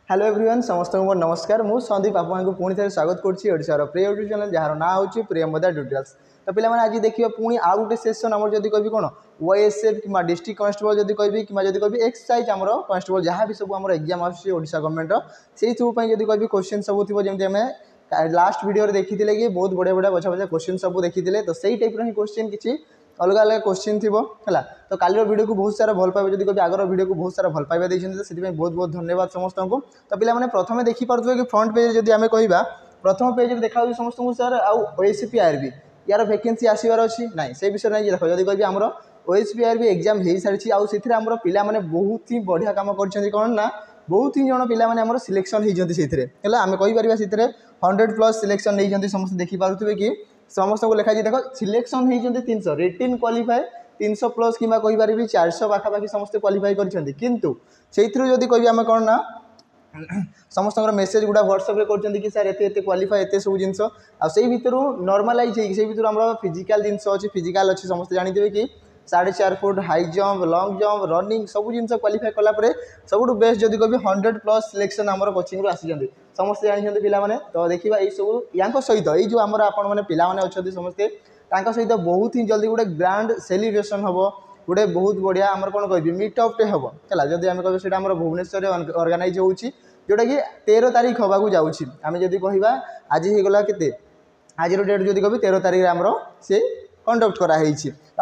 Hello everyone समस्त को नमस्कार मुझे संदीप आपको पुणी थे स्वागत करुँचार प्रिय यूट्यूब चैनल जार ना हूँ प्रियमदा ट्यूटोरियल्स। तो पे आज देखिए पुणी आउ गोटे सेसन आम जब कह कौन ओएसएफ कि डिस्ट्रिक्ट कन्स्टेबल जब कह कि जब एक्साइज आम कन्स्टेबल जहाँ भी सब आम एग्जाम आशा गवर्नमेंट से सब जब कह क्वेश्चन सब थी जमी आम लास्ट वीडियो देखी कि बहुत बढ़िया बढ़िया बछा बछा क्वेश्चन सब देखी तो सही टाइप ही क्वेश्चन किसी अलग अलग क्वेश्चन थी है। तो काली वीडियो को बहुत सारा भल पाइबा जब कभी आगर वीडियो को बहुत सारा भल पाइबा देते तो से बहुत बहुत धन्यवाद समस्त को। तो पे प्रथम देखिपे कि फ्रंट पेज जब आम कह प्रथम पेज देखा समस्त को सर आईएसपी आरबी यार वैकेंसी आसबार अच्छी ना से विषय नहीं देख जब कह आम ओएसपी आरबी एग्जाम हो सारी आम पे बहुत ही बढ़िया कम कर कौन ना बहुत ही जन पे सिलेक्शन होती आम कहीपर से 100+ सिलेक्शन नहीं समस्त देखिपे कि समस्त को लिखाई देख सिलेक्शन होती 300 रिटिन क्वालिफाए 300+ कि कहीपर 400 पाखापाखि समस्त क्वालिफाई किंतु से कह आम कौन ना समस्त मेसेज गुड़ा व्हाट्सएप कर कि सर एत क्वालिफाए एत सब जिन आई भितर नर्मालाइज हो फिजिकाल जिनस अच्छी फिजिकाल अच्छी समस्त जानते कि 4.5 foot high jump lung jump running सब जिन क्वालिफाई कलापर सब बेस्ट जब कभी 100+ सिलेक्शन आम कोचिंग आसी समस्ते जानते पिलाने। तो देखा ये सब या सहित ये जो आमर आपण मैंने अच्छा समस्ते सहित बहुत ही जल्दी गोटे ग्रांड सेलिब्रेशन हम गोटे बहुत बढ़िया आम कौन कह मीटअपटे हम है जब आम कह आम भुवनेश्वर ऑर्गेनाइज हो जोटा कि 13 तारीख होगा जाऊँगी आम जब कह आज होगला के आज डेट जब कह 13 तारीख आम से कंडक्ट कराई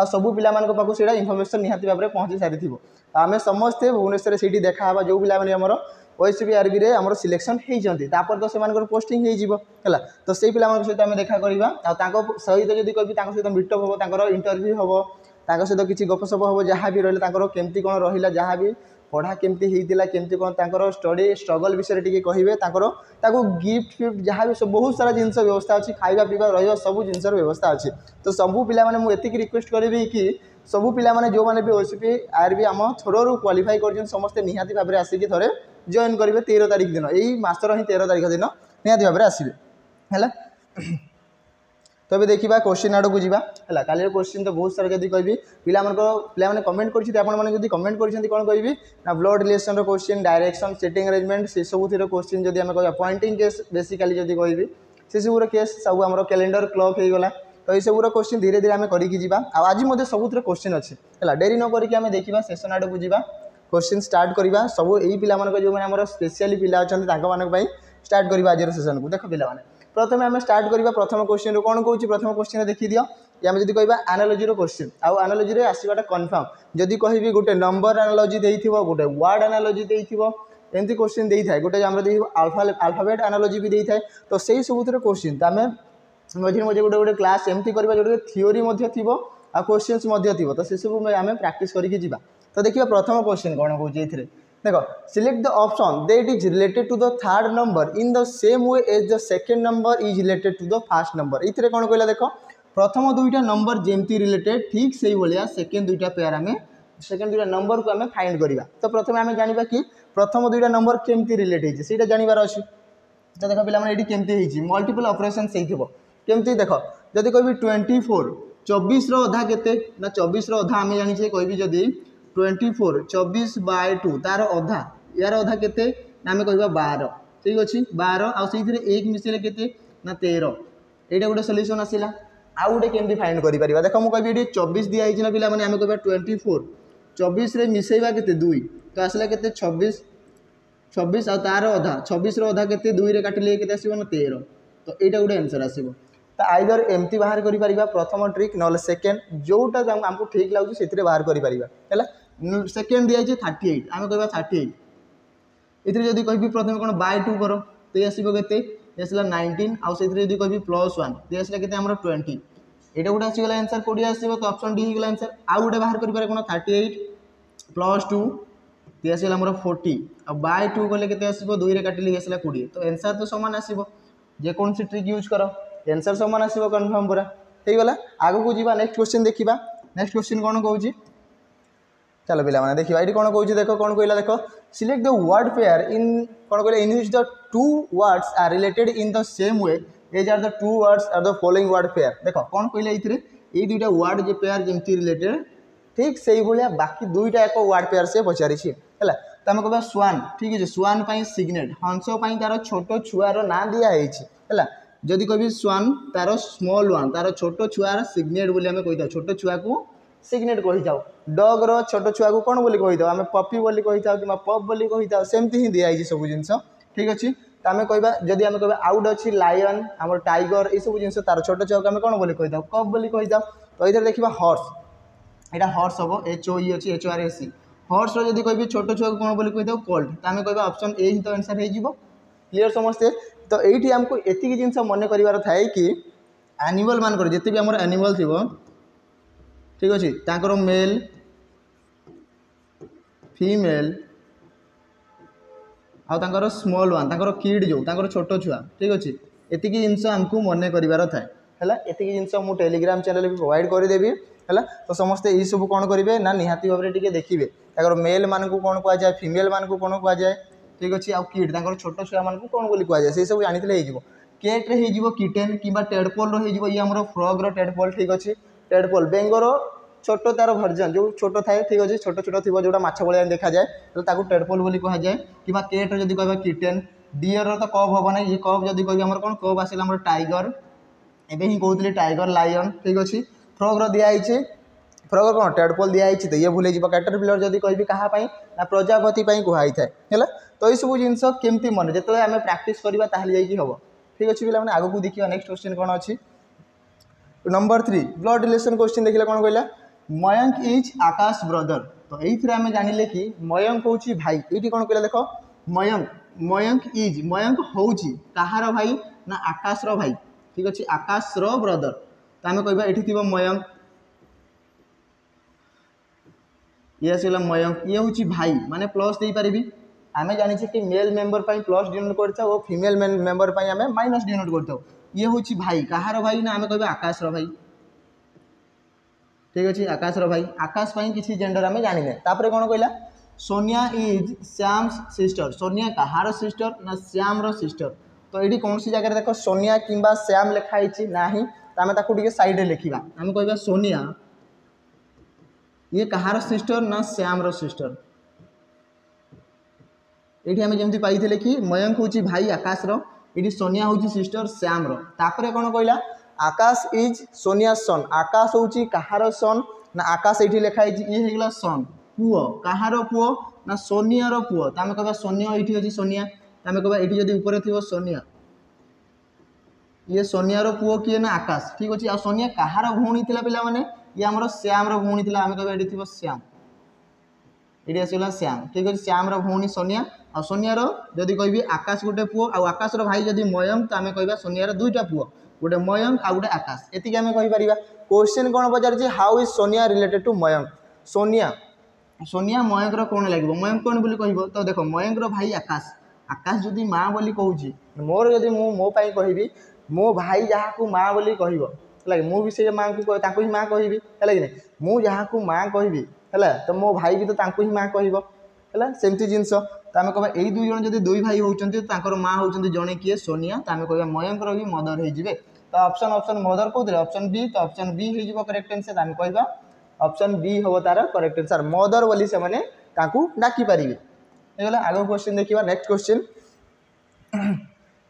सबू पिला पाक इनफर्मेशन निहाती भाव में पहुँची सारी आम समस्ते भुवनेश्वर से देखा जो पिला ओएसपी आरबी रे आमर सिलेक्शन होती तो से पोस्टिंग है तो से पिला सहित आम देखा करवा सहित जब कह सहित मीटअप हम इंटरव्यू हम सहित किसी गपसप हम जहाँ भी रहा केमती कौन रहा जहाँ भी पढ़ा केमती होता केमती कौन स्टडी स्ट्रगल विषय टी कहे गिफ्ट फिफ्ट जहाँ भी सब बहुत सारा जिन व्यवस्था अच्छी खाଇବା पीवा रहा सब जिनस व्यवस्था अच्छी। तो सबू पिला मुझे रिक्वेस्ट करी कि सबू पिला जो मैंने भी ओएसपी आरबी आम थ्रो क्वालिफाई कर समस्ते निहाती भाव में आसिक थे जॉइन करेंगे 13 तारीख दिन यही मासर ही 13 तारीख दिन निहाती भाव में आसवे है। तो अभी देखा क्वेश्चन आड़ को जीवा है काली क्वेश्चन तो बहुत सारा जब कह पिला कमेंट कर कमेंट कर कौन कह ना blood relation question direction setting arrangement से सब क्वेश्चन जब आम कह पॉइंटिंग केस बेसिकली जब कह से सब केस सब आम कैलेंडर क्लॉक होगा। तो ये सब क्वेश्चन धीरे धीरे आम करा आज सब क्वेश्चन अच्छे है डेरी न करके देखा सेसन आड़ को जीवा क्वेश्चन स्टार्ट करवा सब यही पिला जो मैंने स्पेशली पिला अच्छा स्टार्ट करवा आज सेसन को देख पिला प्रथम आम स्टार्ट करवा प्रथम क्वेश्चन कौन कौन प्रथम क्वेश्चन देखी दियो आम जब कह एनालॉजी क्वेश्चन आउ एनालॉजी आसवाटा कन्फर्म जदि कह गोटे नंबर एनालॉजी देइथिबो गोटे वर्ड एनालॉजी देइथिबो एमती क्वेश्चन देई थाए गोटे आम अल्फाबेट एनालॉजी भी देई थाए। तो सही सब क्वेश्चन तो आम मझे मझे गोटे गोटे क्लास एमती करवा जो थियोरी थी आ क्वेश्चन थी तो से सब आम प्रैक्टिस करके जीवा। तो देखिए प्रथम क्वेश्चन कौन कौन ये देख select the option that is related to the third number in the same way as the second number is related to the first number. ये कौन कहला देख प्रथम दुईटा नंबर जमती रिलेटेड ठीक से भाया सेकेंड दुईटा पेयर आम सेकेंड दुईटा नंबर को आम फाइंड करवा। तो प्रथम आम जाना कि प्रथम दुईटा नंबर केमती रिलेट होता जानवर अच्छे। तो देख पे केमती मल्टीपल ऑपरेशन से केमती देख जब कह 24 24 अधा के 24 अधा आम जाने कह जदि 24 24/2 तार अधा यार अधा के आम कह 12 ठीक अच्छे 12 आउ एक मिसेले के 13 यहाँ गोटे सल्यूशन आसला आउ गोटे केमती फाइंड कर देख मुझे कह 24 दिखाई ना पिला आम कह 24 24 मिसेवा के 2 तो आसला के 26 26 आ तार अधा 26 अधा के 2 काटिले के 13 तो यहाँ गोटे आंसर आसो। तो आइदर एमती बाहर कर प्रथम ट्रिक ना सेकेंड जोटा आमको ठीक लगे से बाहर कर सेकेंड दिखाई 38 आम कह 38 ये जब कह प्रथम कौन बाय 2 कर तो ये आसो के आसला 19 आउ से कह +1 तो आसला के 20 यहाँ गोटे आसगला आंसर कौड़ी आसो। तो ऑप्शन डी होगा आंसर आउ गोटे बाहर कर कौन 38 +2 तो आसगला मोर 40 और बाय 2 कले के आसो 2 काटिले आसला 20 तो आंसर तो सामान आसो जेकोसी ट्रिक यूज कर आंसर सामान आसो कन्फर्म पूरा हो गला। आग को जीवा नेक्स्ट क्वेश्चन देखा नेक्स्ट क्वेश्चन कौन कौन चलो पिला देखा ये कौन कौन देख कौन कहला देख select the word pair in कौन कहला in which the two words are related in the same way as are the two words are the following word pair. देख कौन कहला ये दुईटा वर्ड जो पेयर जमती रिलेटेड ठीक से भाया बाकी दुईटा एक वर्ड पेयर से पचारि है तो आम कह स्वान ठीक है स्वान सिग्नेट हंस तार छोट छुआर ना दिखाई है जदि कह स्वान तार स्मॉल वन तार छोट छुआर सिग्नेट बोली आम कही छोट छुआ को सिग्नेट कही था डग रो छोट छुआ को कौन बोली कही था आम पपी बोली कही था कि पप बोली कही था सेमती ही दिखाई सब जिन ठीक अच्छे तो आम कह जदि आम कह आउट अच्छी लायन आम टाइगर ये सब जिन तार छोट छुआ को आम कौन बोली कही था कप बोली कही था तो ये देखा हॉर्स यहाँ हॉर्स हम HOE अच्छी HORS हॉर्स रो कह छोट छुआ को कौन बोली कही था कोल्ड तो आम कह ऑप्शन ए ही तो आंसर हो क्लीयर समस्ते तो ये आमको एतिक जिन मन कर थाए कि एनिमल मान जिते भी आम एनिमल थी ठीक अच्छे तांकर male female are small one तांकर किड जो तांकर छोट छुआ ठीक अच्छे एतिक जिन आमको मन कर थाए है एतिक जिन मुझे टेलीग्राम चैनल भी प्रोवाइड करदेवी है तो समस्ते यही सब कौन करेंगे ना निहाती भाव में देखिए तार मेल मान को कौन कहुए फीमेल मान को कौन कहुए ठीक अच्छे आउ किड तांकर छोट छुआ मान को कौन बोली कहुए से सब जानी हो केट्रे हो किटेन कि टेडपोल ये आम फ्रग टेडपोल ठीक अच्छे टेडपोल बेंगर छोट तार भर्जन जो छोट थाए ठीक अच्छे छोट छोट थी जो माछ भाया देखा जाए तो टेडपोल बोली कहुए कि केट्रे जब कह किटेन डियर तो कप हम ना ये कप जब कह कौन कप आसला टाइगर एवं ही कहते टाइगर लायन ठीक अच्छे फ्रग दिखाई फ्रग कौन टेडपोल दिखाई तो ये भूल कैटरपिलर जब कह कहाँ ना प्रजापति कहुई थाए है तो ये सब जिन केमती मन जो आम प्राक्ट करवा हम ठीक अच्छे पे आगे को देखिए नेक्स्ट क्वेश्चन कौन अच्छी नंबर 3 ब्लड रिलेशन क्वेश्चन देखिए कौन कहला मयंक इज आकाश ब्रदर तो ये आम जानिले कि मयंक हूँ भाई ये कौन कहला देख मयंक मयंक इज मयंक हूँ कहार भाई ना आकाश भाई ठीक अच्छे आकाश ब्रदर तो आम कह ये मयंक ये आसला मयंक ये हूँ भाई माने प्लस दे पारि आम जानी कि मेल मेम्बर प्लस डिनोट कर फीमेल मेम्बर आम माइनस डिनोट कर ये हूँ भाई कहार भाई ना आम कह आकाश भाई ठीक अच्छे आकाश भाई आकाश किसी जेंडर आम जाने तापर कौन कहला Sonia is Shyam's sister Sonia Kahar sister ना श्याम सिस्टर तो ये कौन सी जगह देख सोनिया कि श्याम लिखाई ना तो आम ताकू साइड में लिखा आम कह सोनिया ये कहार सिस्टर ना श्याम सिस्टर ये आम जमी पाई कि मयंक हूँ भाई आकाश ये सोनिया हूँ सिस्टर श्याम तापर कौन कहला आकाश इज सोनिया सन आकाश हूँ कहार सन ना आकाश ये लिखाई ये होगा सन पुओ कहार पुओ ना सोनिया पुओ तो आम कह सोनिया ये अच्छी सोनिया तो आम कह ये जब ऊपर थी सोनिया ये सोनिया पुओ किए ना आकाश ठीक अच्छे आ सोनिया कहार भौणी थी पे ये आम श्याम भौणी थी आम कह ये थी श्याम ये आसला श्याम ठीक अच्छे श्याम भौणी सोनिया आ सोनियार जदि कह आकाश गोटे पुओ आ आकाशर भाई जदि मयंक तो आम कह सोनियार दुईटा पुओ गोटे मयंक आ गोटे आकाश एतिक आम कहीपर क्वेश्चन कौन पचार how is Sonia related to Mayank Sonia Sonia Mayank कौन लगे मयंक कौन बोली कह तो देख मयंक भाई आकाश आकाश जदि माँ बोली कहूँ मोर जदि मो कहि मो भाई जहाँ को माँ बोली कह मुझे माँ को ही माँ कहि है कि नहीं मुझे माँ कहि है तो मो भाई भी तो ही माँ कह सेमती जिनस तो आम कह यही दुई जन जब दुई भाई होती माँ होती जड़े किए सोनिया तो आम कह मयंक भी मदर हो तो ऑप्शन ऑप्शन मदर कौन ऑप्शन बी तो ऑप्शन बी हो करेक्ट आंसर आम कह ऑप्शन बी हम तार करेक्ट आंसर मदर बोली से डाकी पारे आगे क्वेश्चन देखिए next question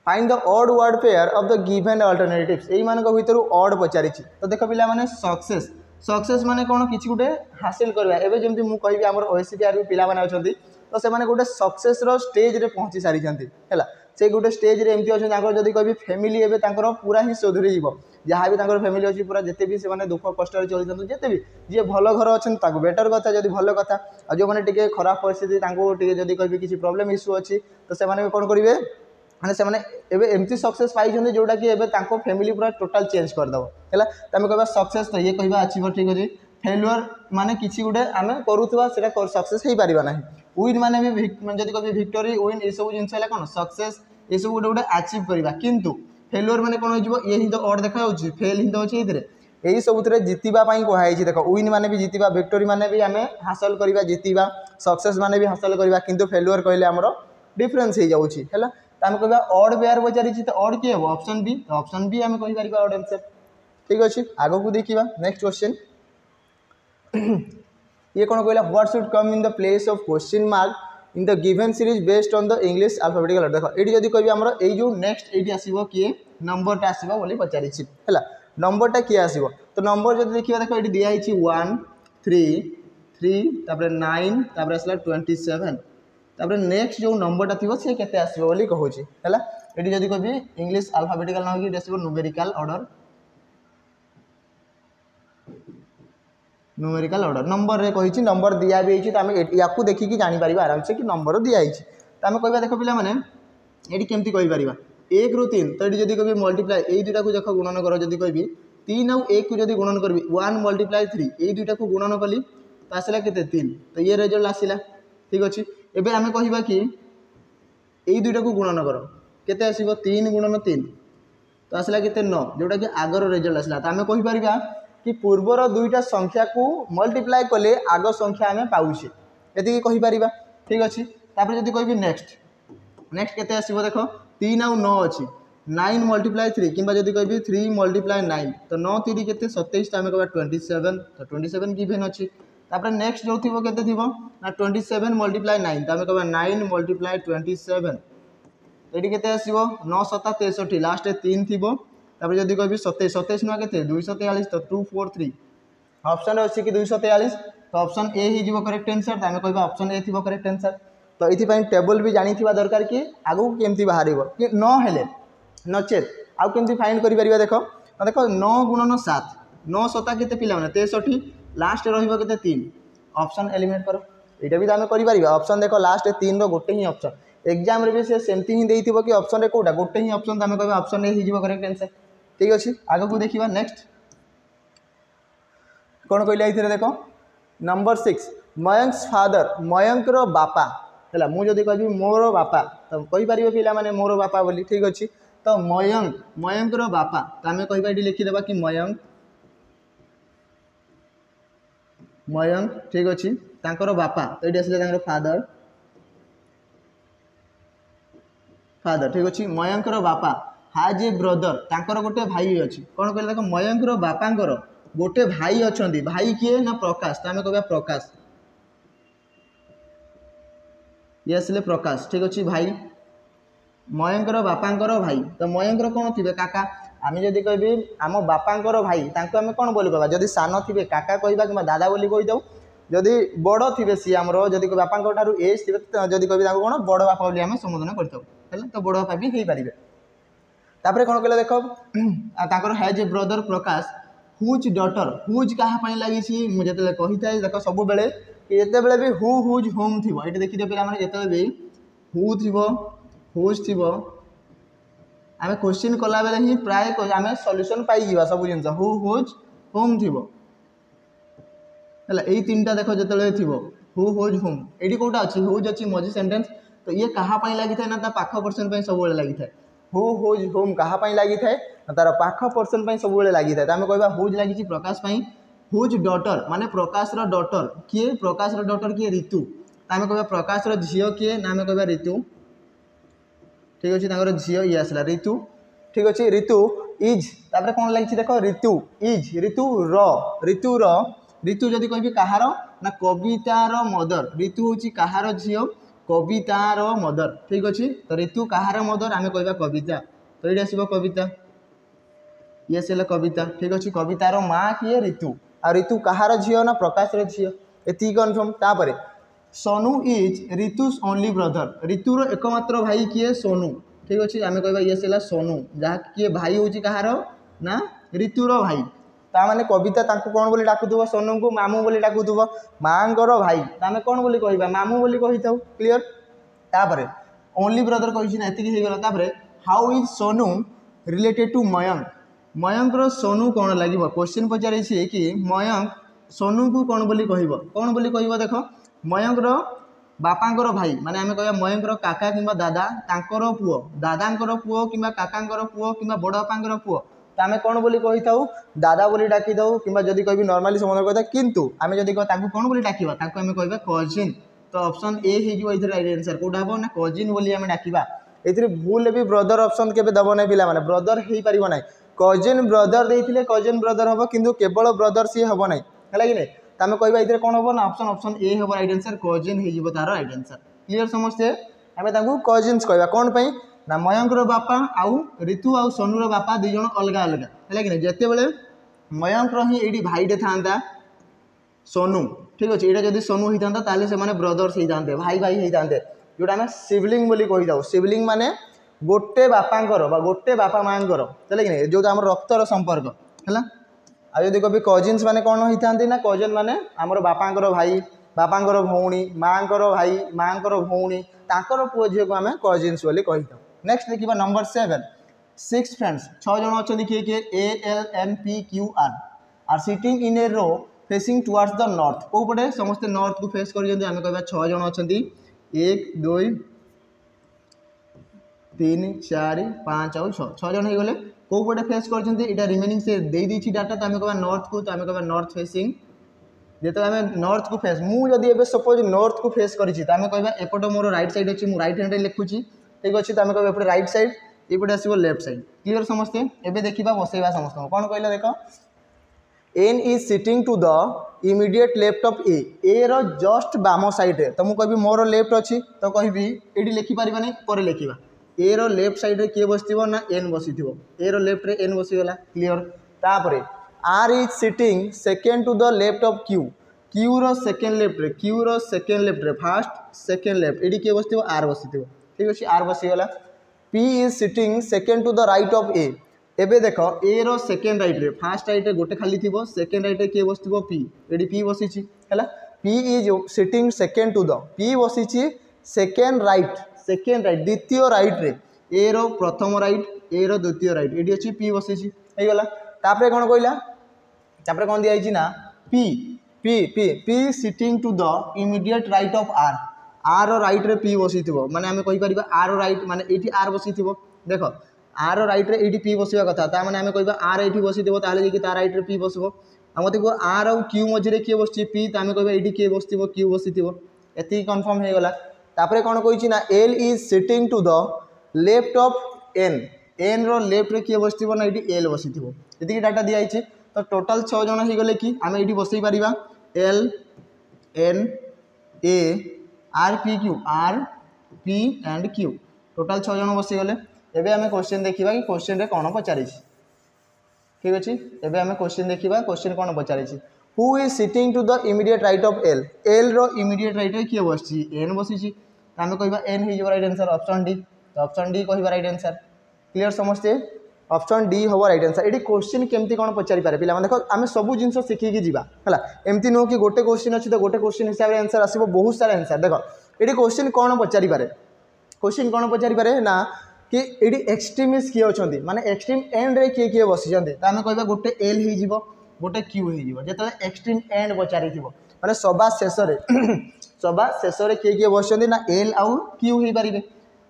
find the odd word pair of the given alternatives यही मान भर ऑड पचारि तो देख पिला माने सक्सेस सक्सेस माने कौन किसी गोटे हासिल करवा एवं जमी मुझे कहि आम OSCPR पिला माने अछंती तो से गोटे सक्सेस स्टेज रे पहुँची सारी है से गोटे स्टेज रे एमती अच्छा जब कह फैमिली एवं पूरा ही सुधरी जहाँ भी फैमिली अच्छी पूरा जिते भी से दुख कष्ट चलते जिते भी जी भल घर अच्छा बेटर कथा जब भल कथा और जो मैंने खराब परिस्थिति जब कह किसी प्रोब्लेम इश्यू अच्छी तो से कौन करेंगे मैंने से एमती सक्सेस पाई जोटा कि फैमिली पूरा टोटाल चेंज करदेव है तो आम कह सक्सेस तो ये कह अचीवर ठीक अच्छे फेलुअर माने किसी गोटे आम करूँ सक्सेस हो पार ना विन माने भी जब कह विक्टोरी विन ये सब जिन कौन सक्सेस ये सब गोटे गोटे अचीव करवा किंतु फेलुअर माने कौन हो ये ही तो ऑड देखा फेल ही तो अच्छे यही सब जितवाई कहुई देख विन माने भी जितवा विक्टोरी माने भी आम हासिल करवा जितवा सक्सेस माने भी हासिल करवा किंतु फेलुअर कहले आमर डिफरेन्स हो जाऊँगी है तो आम कह ऑड पेयर पचारि तो ऑड किए हम ऑप्शन बी तो ऑप्शन बी आम कहीपर ऑड आंसर ठीक अच्छे आगे को देखिए नेक्स्ट क्वेश्चन ये कौन कहला what should come in the place of question mark in the given series based on the English alphabetical order. देखो ये जदि कहबी हमर ए जो नेक्स्ट एटी आसीबो किए नंबरटा आसीबो बोली पचारि छि हैला नंबरटा किए आसीबो तो नंबर जदि देखिबा देखो एटी दिया हिछि 1 3 3 तापर 9 तापर आसला 27 तापर नेक्स्ट जो नंबरटा थिबो से केते आसीबो बोली कहूछि हैला एटी जदि कहबी इंग्लिश अल्फाबेटिकल न कि आसीबो numerical order numerical order number रे कहिछि नंबर दिया भी हिछि त हम याकू देखि कि जानि परिबा आराम से कि नंबर दिया हिछि त हम कहबा देखो पिला माने एटी केमति कहि परिबा 1 रु 3 तो एटी जदि कहबी मल्टीप्लाई एई दुटा को देखो गुणन करो जदि कहबी 3 और 1 को जदि गुणन करबी 1 मल्टीप्लाई 3 एई दुटा को गुणन कली तो आसला केते 3 तो ये रिजल्ट आसिला ठीक अछि एबे हम कहिबा कि एई दुटा को गुणन करो केते आसीबो 3 गुणन 3 तो आसला केते 9 जोटा कि आगर रिजल्ट आसला त हम कहि परिबा कि पूर्वर दुईटा संख्या को मल्टीप्लाई कले आग संख्या आम पाऊे ये कही पारिबा ठीक अच्छे तापर जब कह नेक्स्ट नेक्स्ट केते आसीबो देखो 3 आउ 9 अच्छी 9 मल्टीप्लाई 3 कि जब कह 3 मल्टीप्लाई 9 तो 9 3 केते 27 आम कह 27 तो 27 गिवन अच्छी तापर नेक्स्ट जो थी केते थी ना 27 मल्टीप्लाई 9 तो आम कह 9 मल्टीप्लाई 27 ये केते आसीबो 9 7 63 लास्ट 3 थी तापर जब कह 27 27 नुआ के 243 तो 243 ऑप्शन अच्छी कि 243 तो ऑप्शन ए हो करेक्ट आंसर तो आम कह ऑप्शन ए थी करेक्ट आंसर तो ये टेबल भी जानी दरकार कि आगू केमती बाहर कि न हेले नचेत आउ केमती फाइंड कर पारिबा देखो देखो 9 गुणन 7 9 7 केते पिला माने 63 लास्ट रहिबो केते 3 ऑप्शन एलिमिनेट करो एटा भी आम कर पारिबा ऑप्शन देखो लास्ट 3 रो गोटे ही ऑप्शन एग्जाम रे भी से सेमती ही देइथिबो कि ऑप्शन रे कोटा गोटे ही ऑप्शन तो आम कह ऑप्शन ए हो करेक्ट आंसर ठीक अच्छे आग को देखा नेक्स्ट कौन कहले ये देख नंबर 6 मयंक फादर मयंक रो बापा है मुझे कह मोर बापा तो कहीपर पिला माने मोर बापा बोली ठीक अच्छे तो मयंक मयंक रो बापा तो आम कह लिखिदेबा कि मयंक मयंक ठीक अच्छे तांकर बापा तो ये आसले फादर फादर ठीक अच्छे मयंक रो बापा हाज ए ब्रदर तांकर गोटे भाई अच्छी कौन कहले देख मयंक रो बापांकर गोटे भाई अच्छा भाई किए ना प्रकाश तो आम कह प्रकाश ये आसले प्रकाश ठीक अच्छे भाई मयंक रो बापांकर भाई तो मयंक कौन थे काका आम जब कह आम बापांकर भाई आम कौन बोली कहवा जदि सान थे काका कहवा कि दादा बोली कहीदे जदि बड़ थे सी आमर जदि बापा एज थे जदि कह कौन बड़ बापा बोली आम संबोधन करते तो बड़ बापा भी हो पारे तापर कौन कहले देख तांकर has a brother Prakash whose daughter whose क्या लगी मुझे कही था देख सब बेले जिते भी हुज होम थी ये देखिए पे जिते भी हु थी हुज थी आम क्वेश्चन कला बेले ही प्राय आम सल्यूशन पाई सब जिन हुज होम थी है तीन टा देख जो थी हुज होम ये कौटा अच्छी हुज अच्छी मझी सेंटेंस तो ये कहाँ लगी था ना पाख पर्सन सब लगी था हुज होम कहाँ लगी थाए तार पाख पर्सन सब लगी था आम कह हुज लगी प्रकाश हुज डटर माने प्रकाश डटर किए प्रकाश डटर किए ऋतु आम कह प्रकाश झील किए ना आम कह ऋतु ठीक अच्छे झील ये आसला ऋतु ठीक अच्छे ऋतु इज तापर कौन लगी देख ऋतु इज ऋतु ऋतु जदि कह कहार ना कवितार मदर ऋतु हूँ कहार झील कवितार मदर ठीक अच्छे तो ऋतु कहार मदर आम कह कविता तो ये आसो कविता ये आसला कविता ठीक अच्छे कवितार माँ किए ऋतु आ ऋतु कहार झील ना प्रकाश झील ये कन्फर्म तापर सोनू इज ऋतुस ओनली ब्रदर ऋतुर एकमात्र भाई किए सोनू ठीक अच्छे आम कह ये आसला सोनू जहाँ किए भाई हूँ कहार ना ऋतुर भाई ताने कविता कौन बोली डाकुव सोनू को मामू बोली डाकुव माँर भाई आम कौन बोली कह मामू बोली कही था क्लीयर तापर ओनली ब्रदर कही ना ये गला how is Sonu related to Mayank Mayank Sonu कौन लगे क्वेश्चन पचारे कि मयंक सोनू को कौन बोली कह देख मयंक बापांकर भाई माने आम कह मयंक काका कि दादा तांकर पुओ दादांकर पुओ कि काकांकर पुओ कि बड़ बापांकर पुओ तो आम कौन बोली कही था दादा बोली डाकी दऊ कि जदि कह नॉर्मली संबोधन करता किंतु आम जदि कौन बोली डाकिबा ताको आम कह कजिन तो ऑप्शन ए हो राइट आंसर कोटा हम ना कजिन बोली आम डाकिबा ये भूल भी ब्रदर ऑप्शन के दब ना पिला माने ब्रदर हो पार ना कजिन ब्रदर देते कजिन ब्रदर हम किंतु केवल ब्रदर सी हम ना है कि नहीं तो आम कह कौन हम ना ऑप्शन ए हम राइट आंसर कजिन हो तार राइट आंसर क्लीयर समस्ते आम कजिन्स कहवा कौन पे ना मयंकर बापा आउ ऋतु आउ सोनूर बापा दुई जन अलग अलग है कि जिते बड़े मयंकर ही ये भाईटे था सोनू ठीक अच्छे यहाँ जब सोनू होता ताले से ब्रदर्स होते भाई भाई होते जोटा आम सिबलिंग बोली कही जाऊ सिबलिंग माने गोटे बापांकर गोटे बापा माँ है कि जो आम रक्तर संपर्क है आदि कभी कजिन्स माने कौन होता ना कजिन माने आमर बापांकर भाई बापांकर भौणी माँकर भाई माँकर भौणी तांकर पुओ झील को आम कजिन्स बोली कही था। नेक्स्ट देखिए नंबर 7 6 फ्रेंड्स 6 जन अच्छा किए किए ALNPQR are sitting in a row facing towards the north कौ पटे समस्ते नॉर्थ को फेस कर कह 6 जन अच्छा 1 2 3 4 5 और 6 जन हो गले कौ पटे फेस कर रिमेनिंग से देदी डाटा तो आम कह नॉर्थ को तो आम कह नॉर्थ फेसिंग जो आम नॉर्थ को फेस मुझे सपोज नॉर्थ को फेस करें तो आम कह एपट मोर राइट साइड अच्छी मुझे राइट हैंड लिखुची ठीक अच्छे तो आम कह एपटे राइट साइड ये आसो लेफ्ट साइड क्लीयर समस्ते एवं देखा बसैवा समस्त कौन कहला देख N is sitting to the immediate left of A रो जस्ट बाम साइड तो मुझे कह मोर लेफ्ट अच्छी तो कह ये लिखिपार नहीं पर लिखा ए रो लेफ्ट साइड रे किए बस ना एन बसी ए रो लेफ्ट रे एन बसीगला क्लीयर तापर R is sitting second to the left of Q रो सेकेंड लेफ्ट रे क्यू रो सेकेंड लेफ्ट रे फास्ट सेकेंड लेफ्ट ये किए बस आर बसी ठीक अच्छे आर बसीगला P is sitting second to the right of A एबे देख ए रो सेकेंड राइट रे फास्ट राइट रे गोटे खाली थी सेकेंड राइट रे किए बस P ये P बसी है P is sitting second to the P बसी सेकेंड राइट द्वितीय राइट रे ए रो प्रथम राइट ए रो द्वितीय राइट ये अच्छी P बसी गला तापर कौन कहला तापर कौन दिखाई ना P P P P sitting to the immediate right of R right रे P बसी माने आम कहीपर आर राइट माने ये आर बसी देख आर राइट रे ये P बसवा कथा ता माने आम कह आर ये बसी तार राइट रे P बस आम देखो आर आउ क्यू मझे किए बस P तो आम कह ये किए बस क्यू बसी ये कन्फर्म हो गला तापर कौन कही ना L is sitting to the left of N रो लेफ्ट रे किए बस ना ये L बसी ये डाटा दिखाई तो टोटाल 6 जन हो गले कि आम ये बसई पार L N A R P and Q total 6 जन बसीगले एबे आम क्वेश्चन देखा कि क्वेश्चन रे कौन पचारि ठीक अच्छे एबे आम क्वेश्चन देखा क्वेश्चन कौन पचारि who is sitting to the immediate right of L रो इमिडिएट राइट रे किए बस एन बसी आम कह एन हो राइट आंसर ऑप्शन डी तो ऑप्शन डी कह राइट आंसर क्लीयर समस्ते ऑप्शन डी हम राइट आंसर ये क्वेश्चन केमती कौन पचारि पारे पिला देख आम सब जिन शिखिकी जावा है एमती नुह कि गोटे क्वेश्चन अच्छी तो गोटे क्वेश्चन हिसाब से आंसर आसो बहुत सारा आंसर देख ये क्वेश्चन कौन पचारि पारे क्वेश्चन कौन पचारि पारे ना कि ये एक्सट्रीमिस्ट किए अच्छा माने एक्सट्रीम एंड रे किए किए बसी तो आम कह गोटे एल हो गोटे क्यू हो एक्सट्रीम एंड पचारि माने सभा शेष में किए किए बस ना एल आउ क्यू हो पारे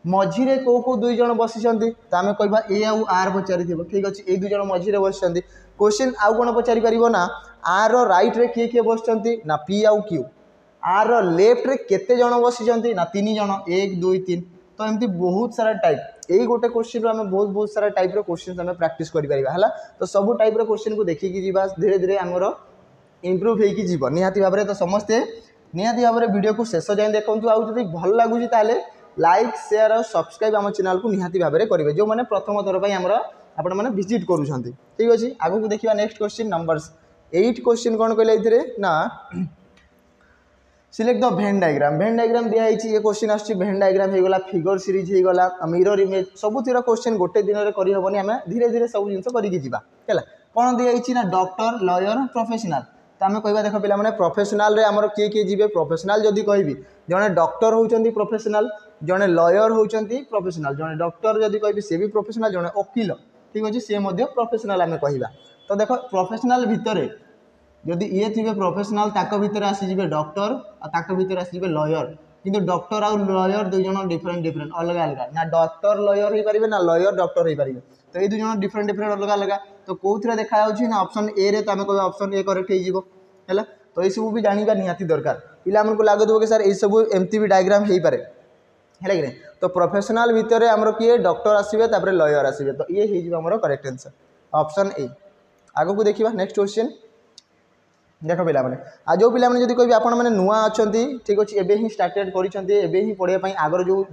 मझीरे कौ दुई जन बसी तो आम कह ए आउ आर पचारि ठीक अच्छे ये दुई जन मझीरे बस क्वेश्चन आउ कौन पचारि पार ना आर राइट रे किए किए बस ना P आउ क्यू आर लेफ्ट रे केते जन बसी ना 3 जन 1 2 3 तो एमती बहुत सारा टाइप यही गोटे क्वेश्चन आम बहुत सारा टाइप क्वेश्चन आम प्रैक्टिस करें तो सब टाइप क्वेश्चन को देखिकी जीवा धीरे धीरे आमर इम्प्रूव हो निहाती भाव में तो समस्ते निहाती भाव में वीडियो को शेष जाए देखूँ आउ जब भल लगुच लाइक शेयर और सब्सक्राइब आम चैनल को निहाती भाव में करेंगे जो मैंने प्रथम थर पर आमर आपण मैंने विजिट करुँच ठीक अच्छे आगू को देखा नेक्स्ट क्वेश्चन नंबर 8 क्वेश्चन कौन कहले ना सिलेक्ट द भेन डायग्राम दिखाई ये क्वेश्चन आस भेन डायग्राम हो गला फिगर सीरीज हो गला मिरर इमेज सबुतिर क्वेश्चन गोटे दिन में करहबनी आम धीरे धीरे सब जिन करा कौन दिखाई ना डॉक्टर लॉयर प्रोफेशनल तो आम कह देख पे प्रोफेशनल आमर किए किए जी प्रोफेशनल जदि कहि जड़े डॉक्टर होती प्रोफेशनल जड़े लॉयर होती प्रोफेशनल जड़े डॉक्टर जदि कहि सी भी प्रोफेशनल जड़े वकील ठीक अच्छे सी प्रोफेशनल आम कह तो देख प्रोफेशनल भितर जदि ये थे प्रोफेशनल ताक भितर आसीजे डॉक्टर और भितर आसीजे लॉयर किंतु डॉक्टर आउ लॉयर दुई जन डिफरेंट अलग अलग ना डॉक्टर लॉयर हो पारे ना लॉयर डॉक्टर हो पारे तो ये दुई जन डिफरेंट अलग अलग तो कौन देखा ना ऑप्शन ए रे तो आम कह ऑप्शन ए करेक्ट है तो ये सब भी जानवा निहाती दरकार पिला लगुव कि सर ये सब एमती भी डायग्राम हो पारे है कि तो प्रोफेशनल भितर आमर किए डॉक्टर आसवे लॉयर आसवे तो ये हो करेक्ट आंसर ऑप्शन ए आगो को देखा नेक्स्ट क्वेश्चन देख पे आ जो पिला जब कह आपण मैंने नुआ अच्छा ठीक अच्छे एवं ही स्टार्टेड कर पढ़ाई आगर जो